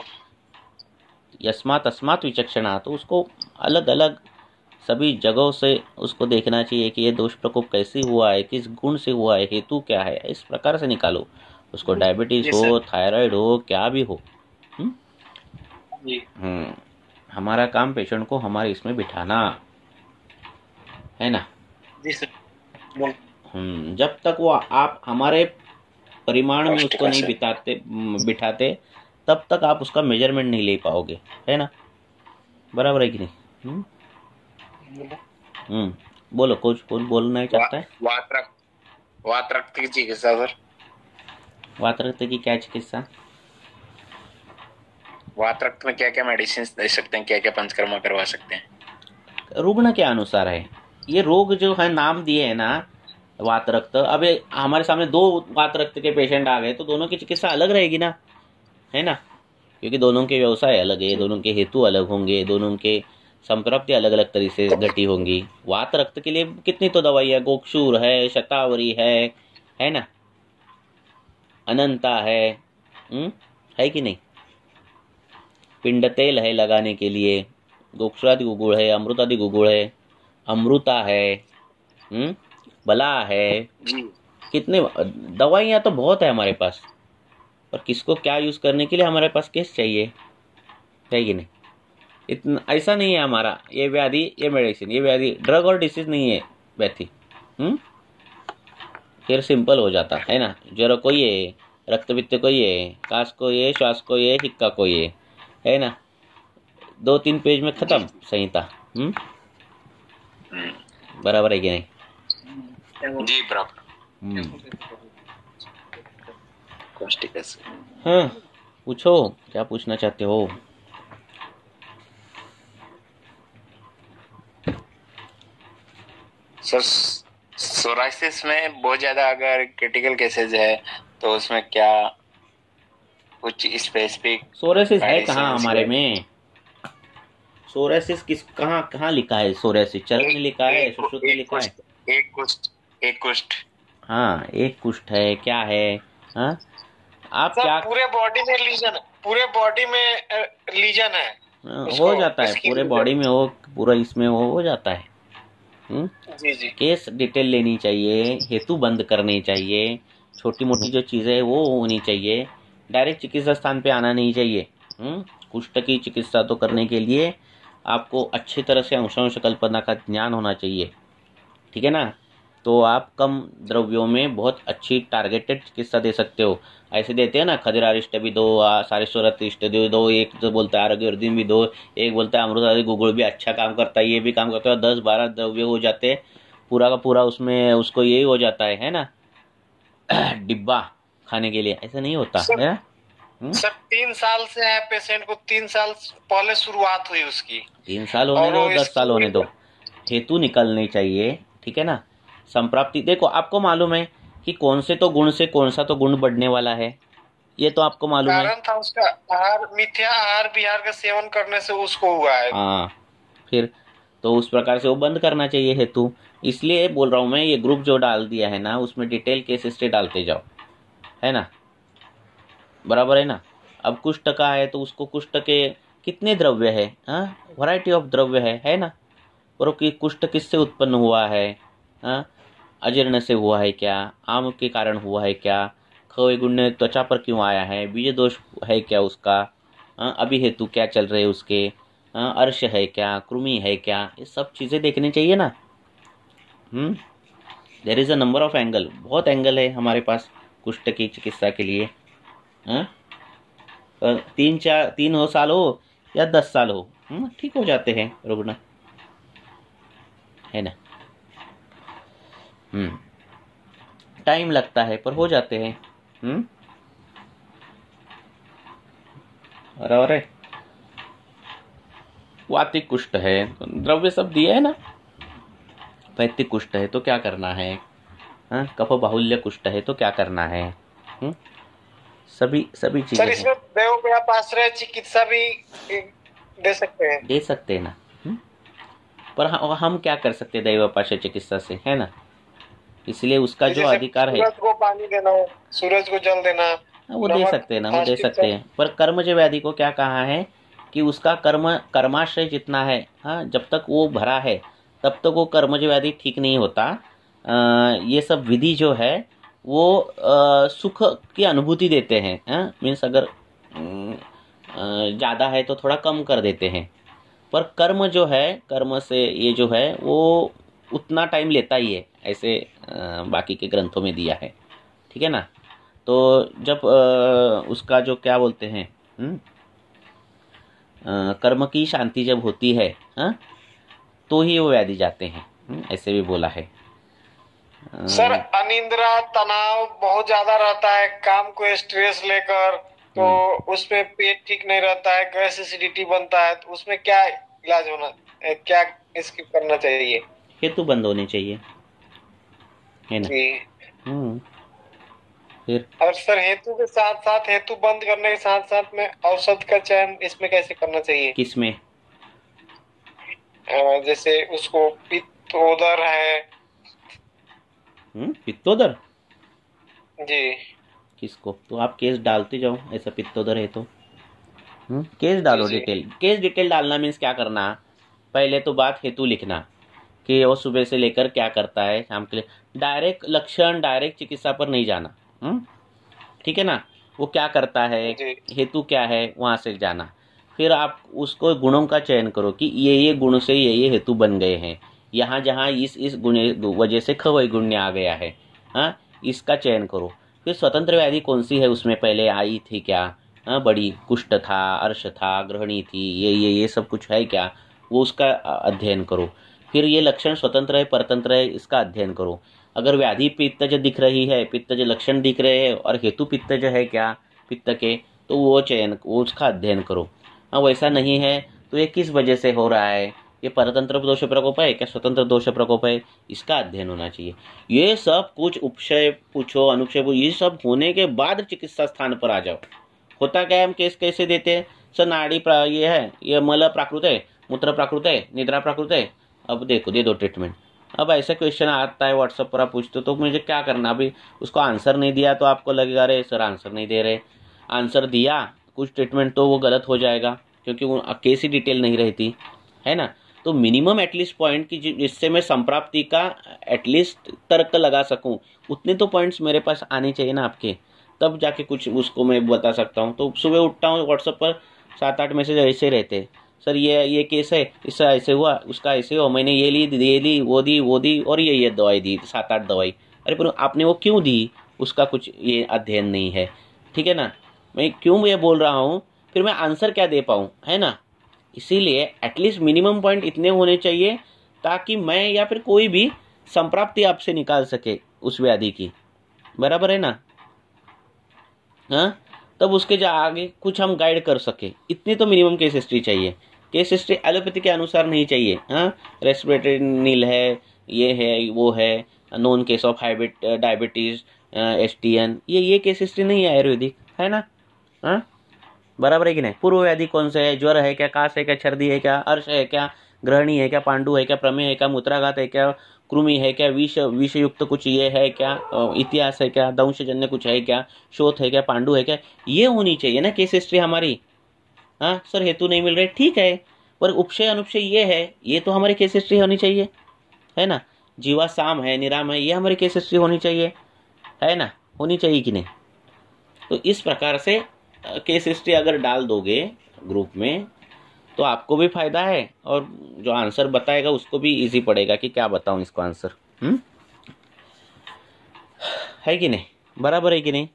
यस्मात् अस्मात् विचक्षणा, तो उसको अलग अलग सभी जगहों से उसको देखना चाहिए कि ये दोष प्रकोप कैसे हुआ है, किस गुण से हुआ है, हेतु क्या है, इस प्रकार से निकालो। उसको डायबिटीज हो, थायराइड हो, क्या भी हो। हमारा काम पेशेंट को हमारे इसमें बिठाना है ना। जी सर। जब तक वो आप हमारे परिमाण में उसको नहीं बिठाते तब तक आप उसका मेजरमेंट नहीं ले पाओगे, है ना। बराबर है कि नहीं। बोलो, कुछ बोलना चाहता है? वात रक्त की चिकित्सा सर। वात रक्त की क्या चिकित्सा? वात रक्त में क्या क्या मेडिसिन दे सकते हैं, क्या क्या पंचकर्मा करवा सकते हैं? रुग्ण के अनुसार है। ये रोग जो है नाम दिए है ना, वात रक्त। अब हमारे सामने 2 वात रक्त के पेशेंट आ गए तो दोनों की चिकित्सा अलग रहेगी ना, है ना। क्योंकि दोनों के व्यवसाय अलग है, दोनों के हेतु अलग होंगे, दोनों के संप्राप्ति अलग अलग तरीके से घटी होंगी। वात रक्त के लिए कितनी तो दवाई है, गोक्षूर है, शतावरी है ना, अनंता है कि नहीं। पिंड तेल है लगाने के लिए, गोक्षुरादि गुगुड़ है, अमृतादि गुगुड़ है, अमृता है, बला है, कितने दवाइयाँ तो बहुत है हमारे पास, पर किसको क्या यूज करने के लिए हमारे पास केस चाहिए, है कि नहीं। इतना ऐसा नहीं है हमारा ये व्याधि, ये मेडिसिन, ये व्याधि ड्रग और डिसीज नहीं है व्याधि। फिर सिंपल हो जाता है ना। ज्वर को ये, रक्तपित्त को ये, काश को ये, श्वास को ये, हिक्का को ये, है ना। 2-3 पेज में खत्म संहिता। बराबर है कि नहीं जी? बराबर। हाँ, पूछो क्या पूछना चाहते हो। सर सोराइसिस में बहुत ज्यादा अगर क्रिटिकल केसेस है तो उसमें क्या कुछ स्पेसिफिक सोरेसिस है कहाँ हमारे में? सोरेसिस किस कहाँ लिखा है? सोरेसिस चरक में लिखा है, सुश्रुत में लिखा है? एक कुष्ठ। हाँ, एक कुष्ठ है, क्या है? हाँ, आप सर, क्या पूरे बॉडी में लीजन है। हो जाता है, पूरे बॉडी में हो, पूरा इसमें हो जाता है। जी। केस डिटेल लेनी चाहिए, हेतु बंद करनी चाहिए, छोटी मोटी जो चीजें वो होनी चाहिए, डायरेक्ट चिकित्सा स्थान पे आना नहीं चाहिए। कुष्ठ की चिकित्सा तो करने के लिए आपको अच्छी तरह से अंशांश कल्पना का ज्ञान होना चाहिए, ठीक है ना। तो आप कम द्रव्यों में बहुत अच्छी टारगेटेड चिकित्सा दे सकते हो। ऐसे देते हैं ना, खदिरारिष्ट भी दो, सारेश्वरिष्ट दो, एक तो बोलता है आरोग्य वर्धन भी दो, एक बोलता है अमृतादि गुगुड़ भी अच्छा काम करता है, ये भी काम करता है, 10-12 द्रव्य हो जाते हैं, पूरा का पूरा उसमें उसको यही हो जाता है ना डिब्बा खाने के लिए। ऐसा नहीं होता है। सर 3 साल से है पेशेंट को, 3 साल पहले शुरुआत हुई उसकी। 3 साल होने दो, 10 साल होने दो, हेतु निकलने चाहिए, ठीक है ना। संप्राप्ति देखो, आपको मालूम है कि कौन से तो गुण से कौन सा तो गुण बढ़ने वाला है, ये तो आपको मालूम है। कारण था उसका आहार, मिथ्या आहार विहार का सेवन करने से उसको हुआ है। हाँ, फिर तो उस प्रकार से वो बंद करना चाहिए हेतु। इसलिए बोल रहा हूँ मैं, ये ग्रुप जो डाल दिया है ना, उसमें डिटेल केस हिस्ट्री डालते जाओ, है ना, बराबर है ना। अब कुष्ठ का है तो उसको कुष्ठ के कितने द्रव्य है, वैरायटी ऑफ द्रव्य है ना। और कि कुष्ठ किससे उत्पन्न हुआ है, अजीर्ण से हुआ है क्या, आम के कारण हुआ है क्या, खवैगुण्य त्वचा पर क्यों आया है, बीज दोष है क्या उसका, अभी हेतु क्या चल रहे उसके, अर्श है क्या, कृमि है क्या, ये सब चीज़ें देखनी चाहिए ना। There is a number of angle, बहुत एंगल है हमारे पास कुष्ठ की चिकित्सा के लिए। 3 साल हो या 10 साल हो, ठीक हो जाते हैं रुग्ण, है ना। टाइम लगता है पर हो जाते हैं। और वातिक कुष्ठ है, द्रव्य सब दिए है ना। वैतिक कुष्ठ है तो क्या करना है, कफ बाहुल्य कुष्ठ है तो क्या करना है, सभी चीजें। सर इसमें देवोपाश्रय चिकित्सा भी दे सकते हैं ना। पर हम क्या कर सकते हैं दैवोपाश्रय चिकित्सा से, है ना। इसलिए उसका जो अधिकार है, सूरज को पानी देना, सूरज को जल देना, वो दे सकते हैं ना, वो दे सकते हैं। पर कर्मज व्याधि को क्या कहा है कि उसका कर्माशय जितना है, जब तक वो भरा है तब तक वो कर्मज व्याधि ठीक नहीं होता। ये सब विधि जो है वो सुख की अनुभूति देते हैं, मीन्स अगर ज़्यादा है तो थोड़ा कम कर देते हैं। पर कर्म जो है, कर्म से ये जो है वो उतना टाइम लेता ही है, ऐसे बाकी के ग्रंथों में दिया है, ठीक है ना। तो जब उसका जो क्या बोलते हैं, कर्म की शांति जब होती है, तो ही वो व्याधि जाते हैं, ऐसे भी बोला है। सर अनिद्रा, तनाव बहुत ज्यादा रहता है, काम को स्ट्रेस लेकर, तो उसमें पेट ठीक नहीं रहता है, गैस एसिडिटी बनता है, तो उसमें क्या इलाज होना, क्या स्किप करना चाहिए? हेतु बंद होने चाहिए, है ना। फिर और सर हेतु के साथ साथ, हेतु बंद करने के साथ साथ में औषध का चयन इसमें कैसे करना चाहिए? किसमें? जैसे उसको पित्तोदर है। पित्तोदर? जी किसको? तो आप केस डालते जाओ, ऐसा पित्तोदर है तो केस डालो। जी केस डिटेल डालना मीन्स क्या करना, पहले तो बात हेतु लिखना कि वो सुबह से लेकर क्या करता है शाम के लिए। डायरेक्ट लक्षण, डायरेक्ट चिकित्सा पर नहीं जाना। ठीक है ना, वो क्या करता है, जी हेतु क्या है, वहाँ से जाना। फिर आप उसको गुणों का चयन करो कि ये गुण से ये हेतु बन गए हैं, यहाँ जहाँ इस गुण वजह से खवैगुण्य आ गया है, हाँ, इसका चयन करो। फिर स्वतंत्र व्याधि कौन सी है उसमें पहले आई थी क्या, हाँ, बड़ी कुष्ठ था, अर्श था, ग्रहणी थी, ये सब कुछ है क्या, वो उसका अध्ययन करो। फिर ये लक्षण स्वतंत्र है परतंत्र है, इसका अध्ययन करो। अगर व्याधि पित्तज दिख रही है, पित्तज लक्षण दिख रहे हैं और हेतु पित्तज है क्या पित्त के, तो वो उसका अध्ययन करो। हाँ, वैसा नहीं है तो ये किस वजह से हो रहा है, ये परतंत्र दोष प्रकोप है क्या स्वतंत्र दोष प्रकोप है, इसका अध्ययन होना चाहिए। ये सब कुछ उपशय पूछो, अनुक्षय पूछो, ये सब होने के बाद चिकित्सा स्थान पर आ जाओ। होता क्या है, हम केस कैसे देते हैं, सर नाड़ी ये है, ये मल प्राकृत है, मूत्र प्राकृत है, निद्रा प्राकृत है, अब देखो दे दो ट्रीटमेंट। अब ऐसा क्वेश्चन आता है व्हाट्सएप पर, आप पूछते हो तो मुझे क्या करना, अभी उसको आंसर नहीं दिया तो आपको लगेगा अरे सर आंसर नहीं दे रहे, आंसर दिया कुछ ट्रीटमेंट तो वो गलत हो जाएगा क्योंकि वो केस ही डिटेल नहीं रहती है ना। तो मिनिमम एटलीस्ट पॉइंट की जिससे मैं संप्राप्ति का एटलीस्ट तर्क लगा सकूं, उतने तो पॉइंट्स मेरे पास आने चाहिए ना आपके, तब जाके कुछ उसको मैं बता सकता हूँ। तो सुबह उठता हूँ व्हाट्सएप पर 7-8 मैसेज ऐसे रहते, सर ये केस है, इसका ऐसे हुआ, उसका ऐसे हुआ, मैंने ये ली वो दी और ये दवाई दी, 7-8 दवाई। अरे पर आपने वो क्यों दी, उसका कुछ ये अध्ययन नहीं है। ठीक है ना, मैं क्यों ये बोल रहा हूँ, फिर मैं आंसर क्या दे पाऊँ, है ना। इसीलिए एटलीस्ट मिनिमम पॉइंट इतने होने चाहिए ताकि मैं या फिर कोई भी संप्राप्ति आपसे निकाल सके उस व्याधि की, बराबर है ना। हाँ, तब उसके आगे कुछ हम गाइड कर सके, इतनी तो मिनिमम केस हिस्ट्री चाहिए। केस हिस्ट्री एलोपैथी के अनुसार नहीं चाहिए। हाँ, रेस्पिरेटरी नील है, ये है, वो है, known case of diabetes, STN, ये केस हिस्ट्री नहीं है आयुर्वेदिक, है ना। हाँ, बराबर है कि नहीं। पूर्व व्याधि कौन सा है, ज्वर है क्या, काश है क्या, छर्दी है क्या, अर्श है क्या, ग्रहणी है क्या, पांडु है क्या, प्रमेय है क्या, मूत्राघात है क्या, कृमि है क्या, विष युक्त कुछ ये है क्या, इतिहास है क्या, दंशजन्य कुछ है क्या, शोथ है क्या, पांडु है क्या, ये होनी चाहिए ना केस हिस्ट्री हमारी। हाँ सर हेतु नहीं मिल रहे, ठीक है, पर उपशय अनुपशय ये है, ये तो हमारी केस हिस्ट्री होनी चाहिए, है ना। जीवा साम है, निराम है, ये हमारी केस हिस्ट्री होनी चाहिए, है ना, होनी चाहिए कि नहीं। तो इस प्रकार से केस हिस्ट्री अगर डाल दोगे ग्रुप में तो आपको भी फायदा है और जो आंसर बताएगा उसको भी इजी पड़ेगा कि क्या बताऊं इसको आंसर। है कि नहीं, बराबर है कि नहीं।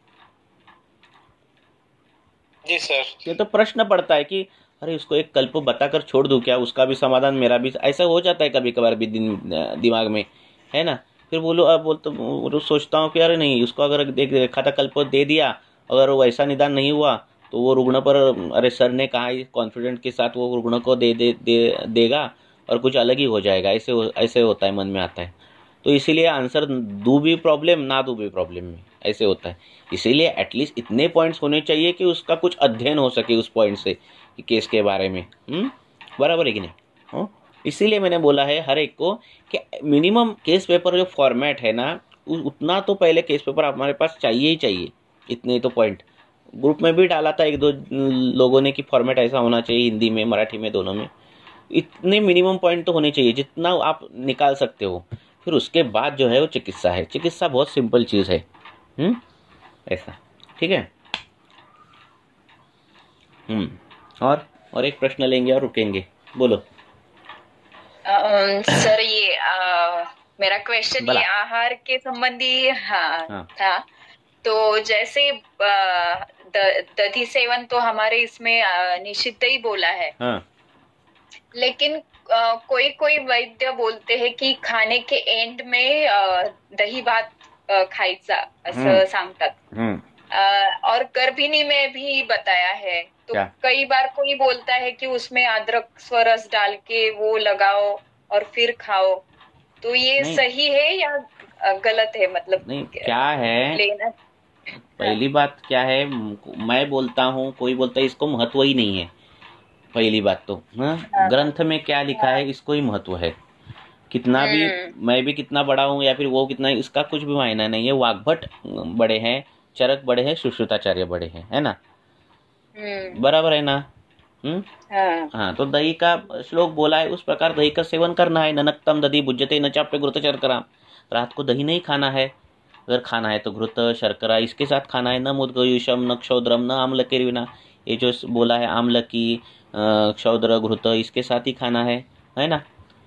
जी सर। ये तो प्रश्न पड़ता है कि अरे उसको एक कल्प बताकर छोड़ दूं क्या, उसका भी समाधान मेरा भी, ऐसा हो जाता है कभी कभार भी दिमाग में, है ना। फिर बोलो सोचता हूँ कि अरे नहीं, उसको अगर देखा था कल्प दे दिया, अगर वो ऐसा निदान नहीं हुआ तो वो रुग्ण पर, अरे सर ने कहा कॉन्फिडेंट के साथ वो रुग्ण को देगा और कुछ अलग ही हो जाएगा, ऐसे होता है, मन में आता है। तो इसीलिए आंसर दू भी प्रॉब्लम, ना दू भी प्रॉब्लम में ऐसे होता है। इसीलिए एटलीस्ट इतने पॉइंट्स होने चाहिए कि उसका कुछ अध्ययन हो सके उस पॉइंट से कि केस के बारे में। बराबर है कि नहीं। इसीलिए मैंने बोला है हर एक को कि मिनिमम केस पेपर जो फॉर्मेट है ना, उतना तो पहले केस पेपर हमारे पास चाहिए ही चाहिए। इतने तो पॉइंट ग्रुप में भी डाला था 1-2 लोगों ने कि फॉर्मेट ऐसा होना चाहिए, हिंदी में मराठी में दोनों में। इतने मिनिमम पॉइंट तो होने चाहिए जितना आप निकाल सकते हो। फिर उसके बाद जो है वो चिकित्सा है। चिकित्सा बहुत सिंपल चीज़ है। ऐसा ठीक है। और एक प्रश्न लेंगे और रुकेंगे, बोलो। सर ये मेरा क्वेश्चन ये आहार के संबंधी था। तो जैसे दधि सेवन तो हमारे इसमें निषिद्ध ही बोला है। लेकिन कोई वैद्य बोलते हैं की खाणे के एंड में दही भात खायचा असं सांगतात। और गर्भिणी में भी बताया है। तो कई बार कोई बोलता है कि उसमें अदरक स्वरस डाल के वो लगाओ और फिर खाओ, तो ये सही है या गलत है, मतलब नहीं क्या है लेना। पहली बात क्या है, मैं बोलता हूँ, कोई बोलता है इसको महत्व ही नहीं है। पहली बात तो ग्रंथ में क्या लिखा है इसको ही महत्व है। कितना भी मैं भी कितना बड़ा हूँ या फिर वो कितना, इसका कुछ भी मायना नहीं है। वाग्भट बड़े हैं, चरक बड़े हैं, सुश्रुताचार्य बड़े हैं, है ना, बराबर है ना। हाँ, तो दही का श्लोक बोला है, उस प्रकार दही का सेवन करना है। ननक्तम दधी भुज्यते न चाप्य घृत शर्करा। रात को दही नहीं खाना है, अगर खाना है तो घृत शर्करा इसके साथ खाना है। न मुद्गयुषम न क्षौद्रम न आम्ल के विना, ये जो बोला है आम्ल की क्षौद्र घृत इसके साथ ही खाना है ना।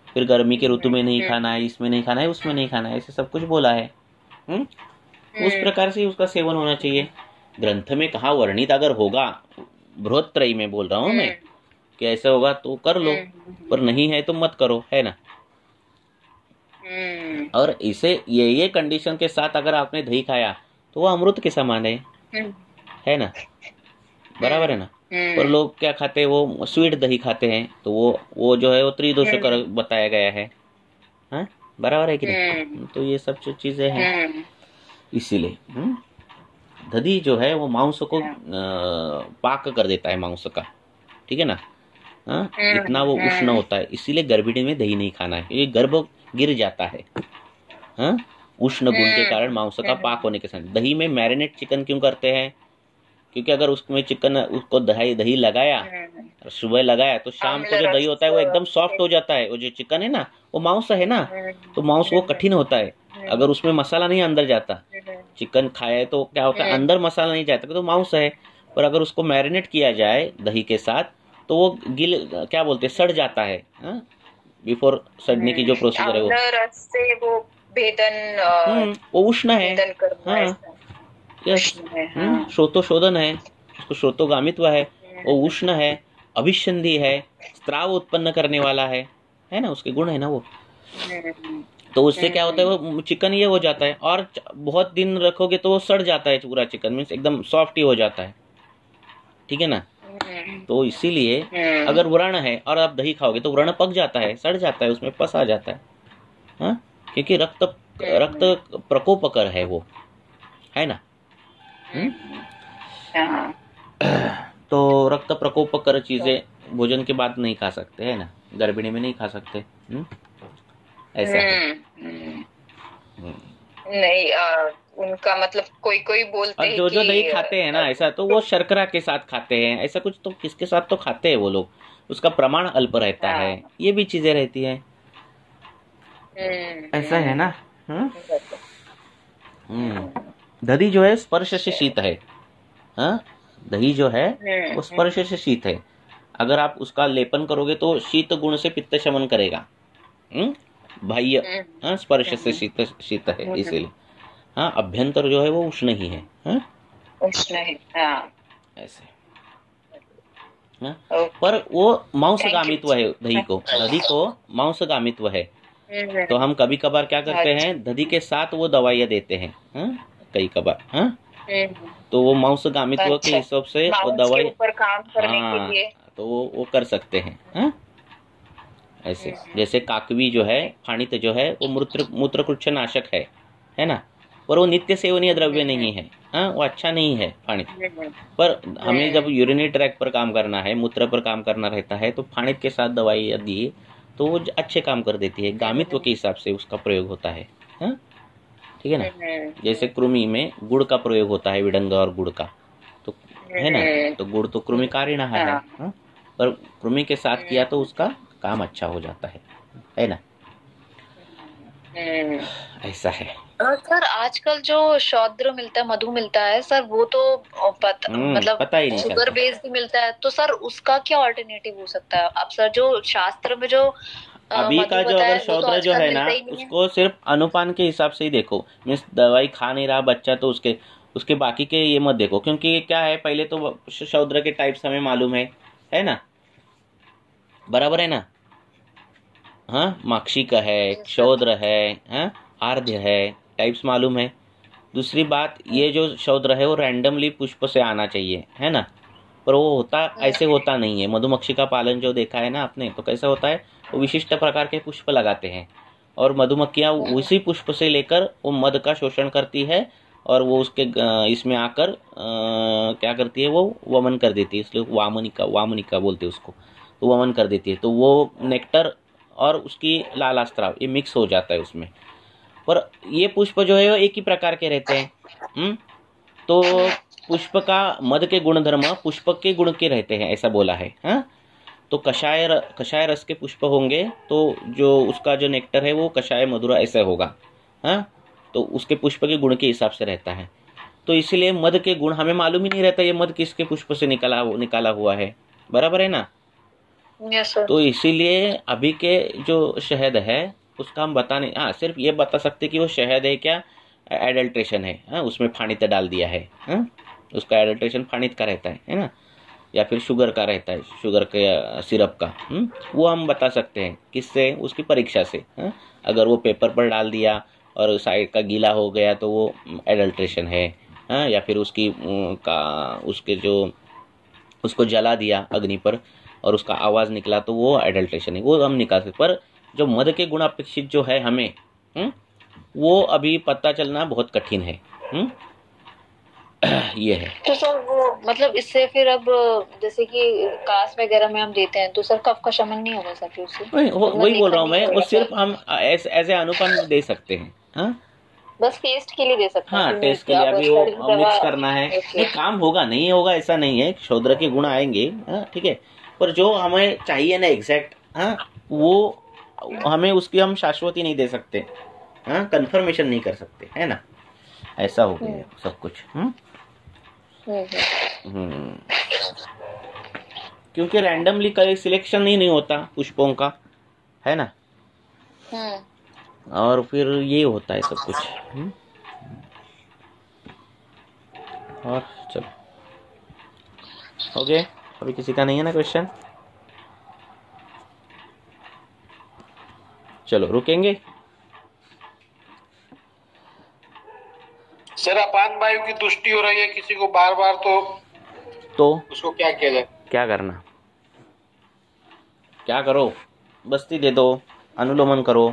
फिर गर्मी के ऋतु में नहीं खाना है, इसमें नहीं खाना है, उसमें नहीं खाना है, ऐसे सब कुछ बोला है। उस प्रकार से उसका सेवन होना चाहिए। ग्रंथ में कहाँ वर्णित अगर होगा, बृहत्त्रयी में बोल रहा हूँ मैं, कि ऐसा होगा तो कर लो, पर नहीं है तो मत करो, है ना। और इसे ये कंडीशन के साथ अगर आपने दही खाया तो वो अमृत के समान है ना, बराबर है ना। पर लोग क्या खाते हैं, वो स्वीट दही खाते हैं, तो वो जो है वो त्रिदोषकर बताया गया है, हाँ बराबर है कि नहीं। तो ये सब जो चीजें हैं, इसीलिए दधी जो है वो मांस को पाक कर देता है मांस का, ठीक है ना। हाँ, इतना वो उष्ण होता है, इसीलिए गर्भिणी में दही नहीं खाना है, ये गर्भ गिर जाता है। हाँ, उष्ण गुण के कारण मांस का पाक होने के साथ। दही में मैरिनेट चिकन क्यों करते हैं, क्योंकि अगर उसमें चिकन उसको दही लगाया, सुबह लगाया, तो शाम को जो दही होता है वो एकदम सॉफ्ट हो जाता है। वो जो चिकन है ना, वो मांस है ना, तो मांस वो कठिन होता है। अगर उसमें मसाला नहीं अंदर जाता, चिकन खाए तो क्या होता है, अंदर मसाला नहीं जाता तो मांस है। पर अगर उसको मैरिनेट किया जाए दही के साथ, तो वो क्या बोलते हैं, सड़ जाता है। बिफोर सड़ने की जो प्रोसीजर है वो भेदन, वो उष्ण है। श्रोतोशोधन है, उसको श्रोतोगामित्व है, वो उष्ण है, अभिसंधि है, स्त्राव उत्पन्न करने वाला है ना, उसके गुण है ना वो। तो उससे क्या होता है, वो चिकन ये हो जाता है, और बहुत दिन रखोगे तो वो सड़ जाता है पूरा चिकन, मीन्स एकदम सॉफ्ट ही हो जाता है, ठीक है ना। तो इसीलिए अगर व्रण है और आप दही खाओगे तो व्रण पक जाता है, सड़ जाता है, उसमें पस आ जाता है, हाँ, क्योंकि रक्त प्रकोपकर है वो, है ना। तो रक्त प्रकोपकर चीजें भोजन के बाद नहीं खा सकते, है ना, गर्भिणी में नहीं खा सकते। ऐसा है। नहीं, उनका मतलब कोई बोलते हैं और जो दही खाते हैं ना ऐसा, तो वो शर्करा के साथ खाते हैं, ऐसा कुछ तो किसके साथ तो खाते हैं वो लोग, उसका प्रमाण अल्प रहता है, ये भी चीजें रहती है, ऐसा है ना। दही जो है स्पर्श से शीत है, हाँ, दही जो है वो स्पर्श से शीत है। अगर आप उसका लेपन करोगे तो शीत गुण से पित्त शमन करेगा। बाह्य स्पर्श से शीत है, इसीलिए हाँ, अभ्यंतर जो है वो उष्ण ही है, उष्ण है, ऐसे। पर वो मांसगामित्व है दही को मांसगामित्व है। तो हम कभी कभार क्या करते हैं, दही के साथ वो दवाइयाँ देते हैं, कई कभार, तो वो मांसगामित्व के हिसाब से वो दवाई ऊपर काम करने के लिए, तो वो कर सकते हैं, ऐसे। जैसे काकवी जो है, फाणित जो है, वो मूत्रकुच्छ नाशक है ना, पर वो नित्य सेवनीय द्रव्य नहीं है, वो अच्छा नहीं है फाणित। पर हमें जब यूरिनरी ट्रैक पर काम करना है, मूत्र पर काम करना रहता है, तो फाणित के साथ दवाई दी तो वो अच्छे काम कर देती है, गामित्व के हिसाब से उसका प्रयोग होता है, ठीक है ना। जैसे कृमि में गुड़ का प्रयोग होता है, विडंग और गुड़ का, तो है ना, तो गुड़ तो कृमिकारिण है, पर कृमि के साथ किया तो उसका काम अच्छा हो जाता है ना, ऐसा है। सर आजकल जो शौद्र मिलता है, मधु मिलता है सर, वो तो मतलब पता ही नहीं, शुगर बेस्ड भी मिलता है, तो सर उसका क्या ऑल्टरनेटिव हो सकता है? अब सर जो शास्त्र में जो अभी का जो अगर शौद्र जो है ना, उसको सिर्फ अनुपान के हिसाब से ही देखो, मीन्स दवाई खा नहीं रहा बच्चा तो उसके बाकी के ये मत देखो, क्योंकि क्या है, पहले तो शौद्र के टाइप्स हमें मालूम है ना, बराबर है ना। हाँ, माक्षिक है, शौद्र है, आर्ध्य है, टाइप्स मालूम है। दूसरी बात, ये जो शौद्र है वो रैंडमली पुष्प से आना चाहिए, है ना, पर वो ऐसे होता नहीं है। मधुमक्खी का पालन जो देखा है ना आपने, तो कैसा होता है, वो विशिष्ट प्रकार के पुष्प लगाते हैं और मधुमक्खियाँ उसी पुष्प से लेकर वो मध का शोषण करती है और वो उसके इसमें आकर क्या करती है, वो वमन कर देती है, इसलिए वामनिका बोलते हैं उसको, तो वमन कर देती है, तो वो नेक्टर और उसकी लाल स्राव ये मिक्स हो जाता है उसमें। पर ये पुष्प जो है वो एक ही प्रकार के रहते हैं। तो पुष्प का मध के गुणधर्म पुष्प के गुण के रहते हैं, ऐसा बोला है। हाँ, तो कषाय रस के पुष्प होंगे तो जो उसका जो नेक्टर है वो कषाय मधुरा ऐसा होगा। हाँ, तो उसके पुष्प के गुण के हिसाब से रहता है। तो इसलिए मध के गुण हमें मालूम ही नहीं रहता ये मध किसके पुष्प से निकाला हुआ है, बराबर है ना। yes, sir. तो इसीलिए अभी के जो शहद है उसका हम बता नहीं, हाँ सिर्फ ये बता सकते कि वो शहद है क्या एडल्ट्रेशन है। हाँ, उसमें फाणित डाल दिया है। हाँ, उसका एडल्ट्रेशन फाणित का रहता है ना, या फिर शुगर का रहता है, शुगर के सिरप का। वो हम बता सकते हैं किससे, उसकी परीक्षा से। हाँ, अगर वो पेपर पर डाल दिया और साइड का गीला हो गया तो वो एडल्ट्रेशन है। हाँ, या फिर उसके जो उसको जला दिया अग्नि पर और उसका आवाज़ निकला तो वो एडल्ट्रेशन है, वो हम निकाल सकते। पर जो मध के गुण अपेक्षित जो है हमें वो अभी पता चलना बहुत कठिन है। ये है। तो सर वो मतलब इससे फिर अब जैसे कि कास वगैरह में हम देते हैं तो सर कफ का शमन नहीं होगा सर फिर उससे? वही बोल रहा हूँ मैं, वो सिर्फ हम ऐसे अनुपान दे सकते हैं। हाँ, बस टेस्ट के लिए दे सकते हैं। हाँ, टेस्ट के लिए अभी वो मिक्स करना है। नहीं, काम होगा नहीं होगा ऐसा नहीं है, शोधर के गुण आएंगे। हाँ, ठीक है, पर जो हमें चाहिए ना एग्जैक्ट, हाँ, वो हमें उसकी हम शाश्वती नहीं दे सकते। हाँ, कंफर्मेशन नहीं कर सकते, है ना, ऐसा हो गया सब कुछ। क्योंकि रैंडमली कहीं सिलेक्शन ही नहीं होता पुष्पों का, है ना, और फिर ये होता है सब कुछ। और चलो हो गए, अभी किसी का नहीं है ना क्वेश्चन? चलो रुकेंगे। सर अपान वायु की तुष्टि हो रही है किसी को बार बार, तो उसको क्या किया जाए? क्या करना, क्या करो, बस्ती दे दो, अनुलोमन करो।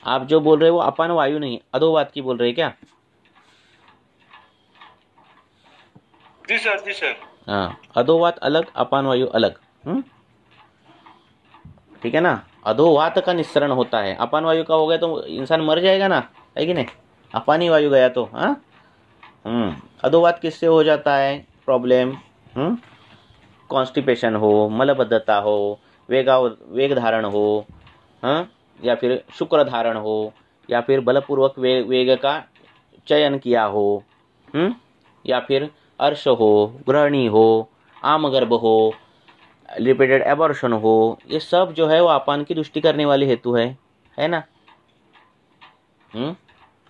आप जो बोल रहे हो वो अपान वायु नहीं, अधोवात की बोल रहे क्या? जी सर, जी सर। हाँ, अधोवात अलग, अपान वायु अलग। ठीक है ना, अधोवात का निस्सरण होता है, अपान वायु का हो गया तो इंसान मर जाएगा ना, है कि नहीं, अपानी वायु गया तो। हाँ, अधोवात किससे हो जाता है प्रॉब्लम? कॉन्स्टिपेशन हो, मलबद्धता हो, वेग धारण हो, हाँ, या फिर शुक्र धारण हो, या फिर बलपूर्वक वेग का चयन किया हो, या फिर अर्श हो, ग्रहणी हो, आमगर्भ हो, रिपीटेड एबॉर्शन हो, ये सब जो है वो अपान की दृष्टि करने वाली हेतु है ना।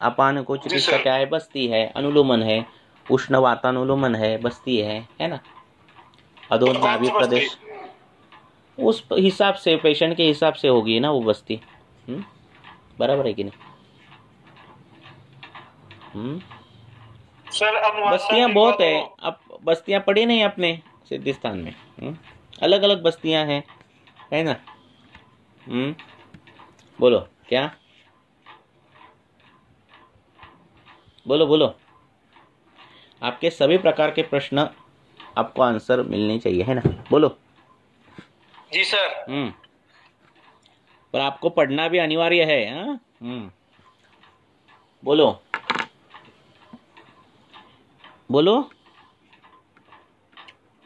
अपान को चिकित्सा क्या है? बस्ती है, अनुलोमन है, उष्ण वातानुलोमन है, बस्ती है ना। अधो नाभि प्रदेश उस हिसाब से, पेशेंट के हिसाब से होगी ना वो बस्ती। बराबर है कि नहीं? सर बस्तियां बहुत है, अब बस्तियां पड़ी नहीं अपने सिद्धिस्थान में। अलग अलग बस्तियां हैं, है ना। बोलो क्या, बोलो आपके सभी प्रकार के प्रश्न आपको आंसर मिलने चाहिए, है ना, बोलो। जी सर। पर आपको पढ़ना भी अनिवार्य है। हाँ, बोलो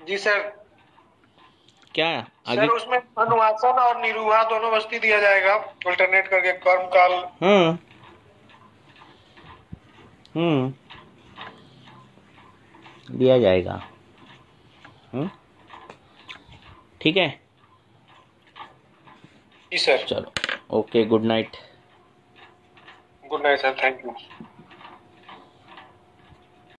जी सर। क्या आगे? सर उसमें अनुवासन और निरूहा दोनों वस्ती दिया जाएगा अल्टरनेट करके, कर्म काल। दिया जाएगा। ठीक है, जी सर। चलो okay, good night. Good night sir, thank you.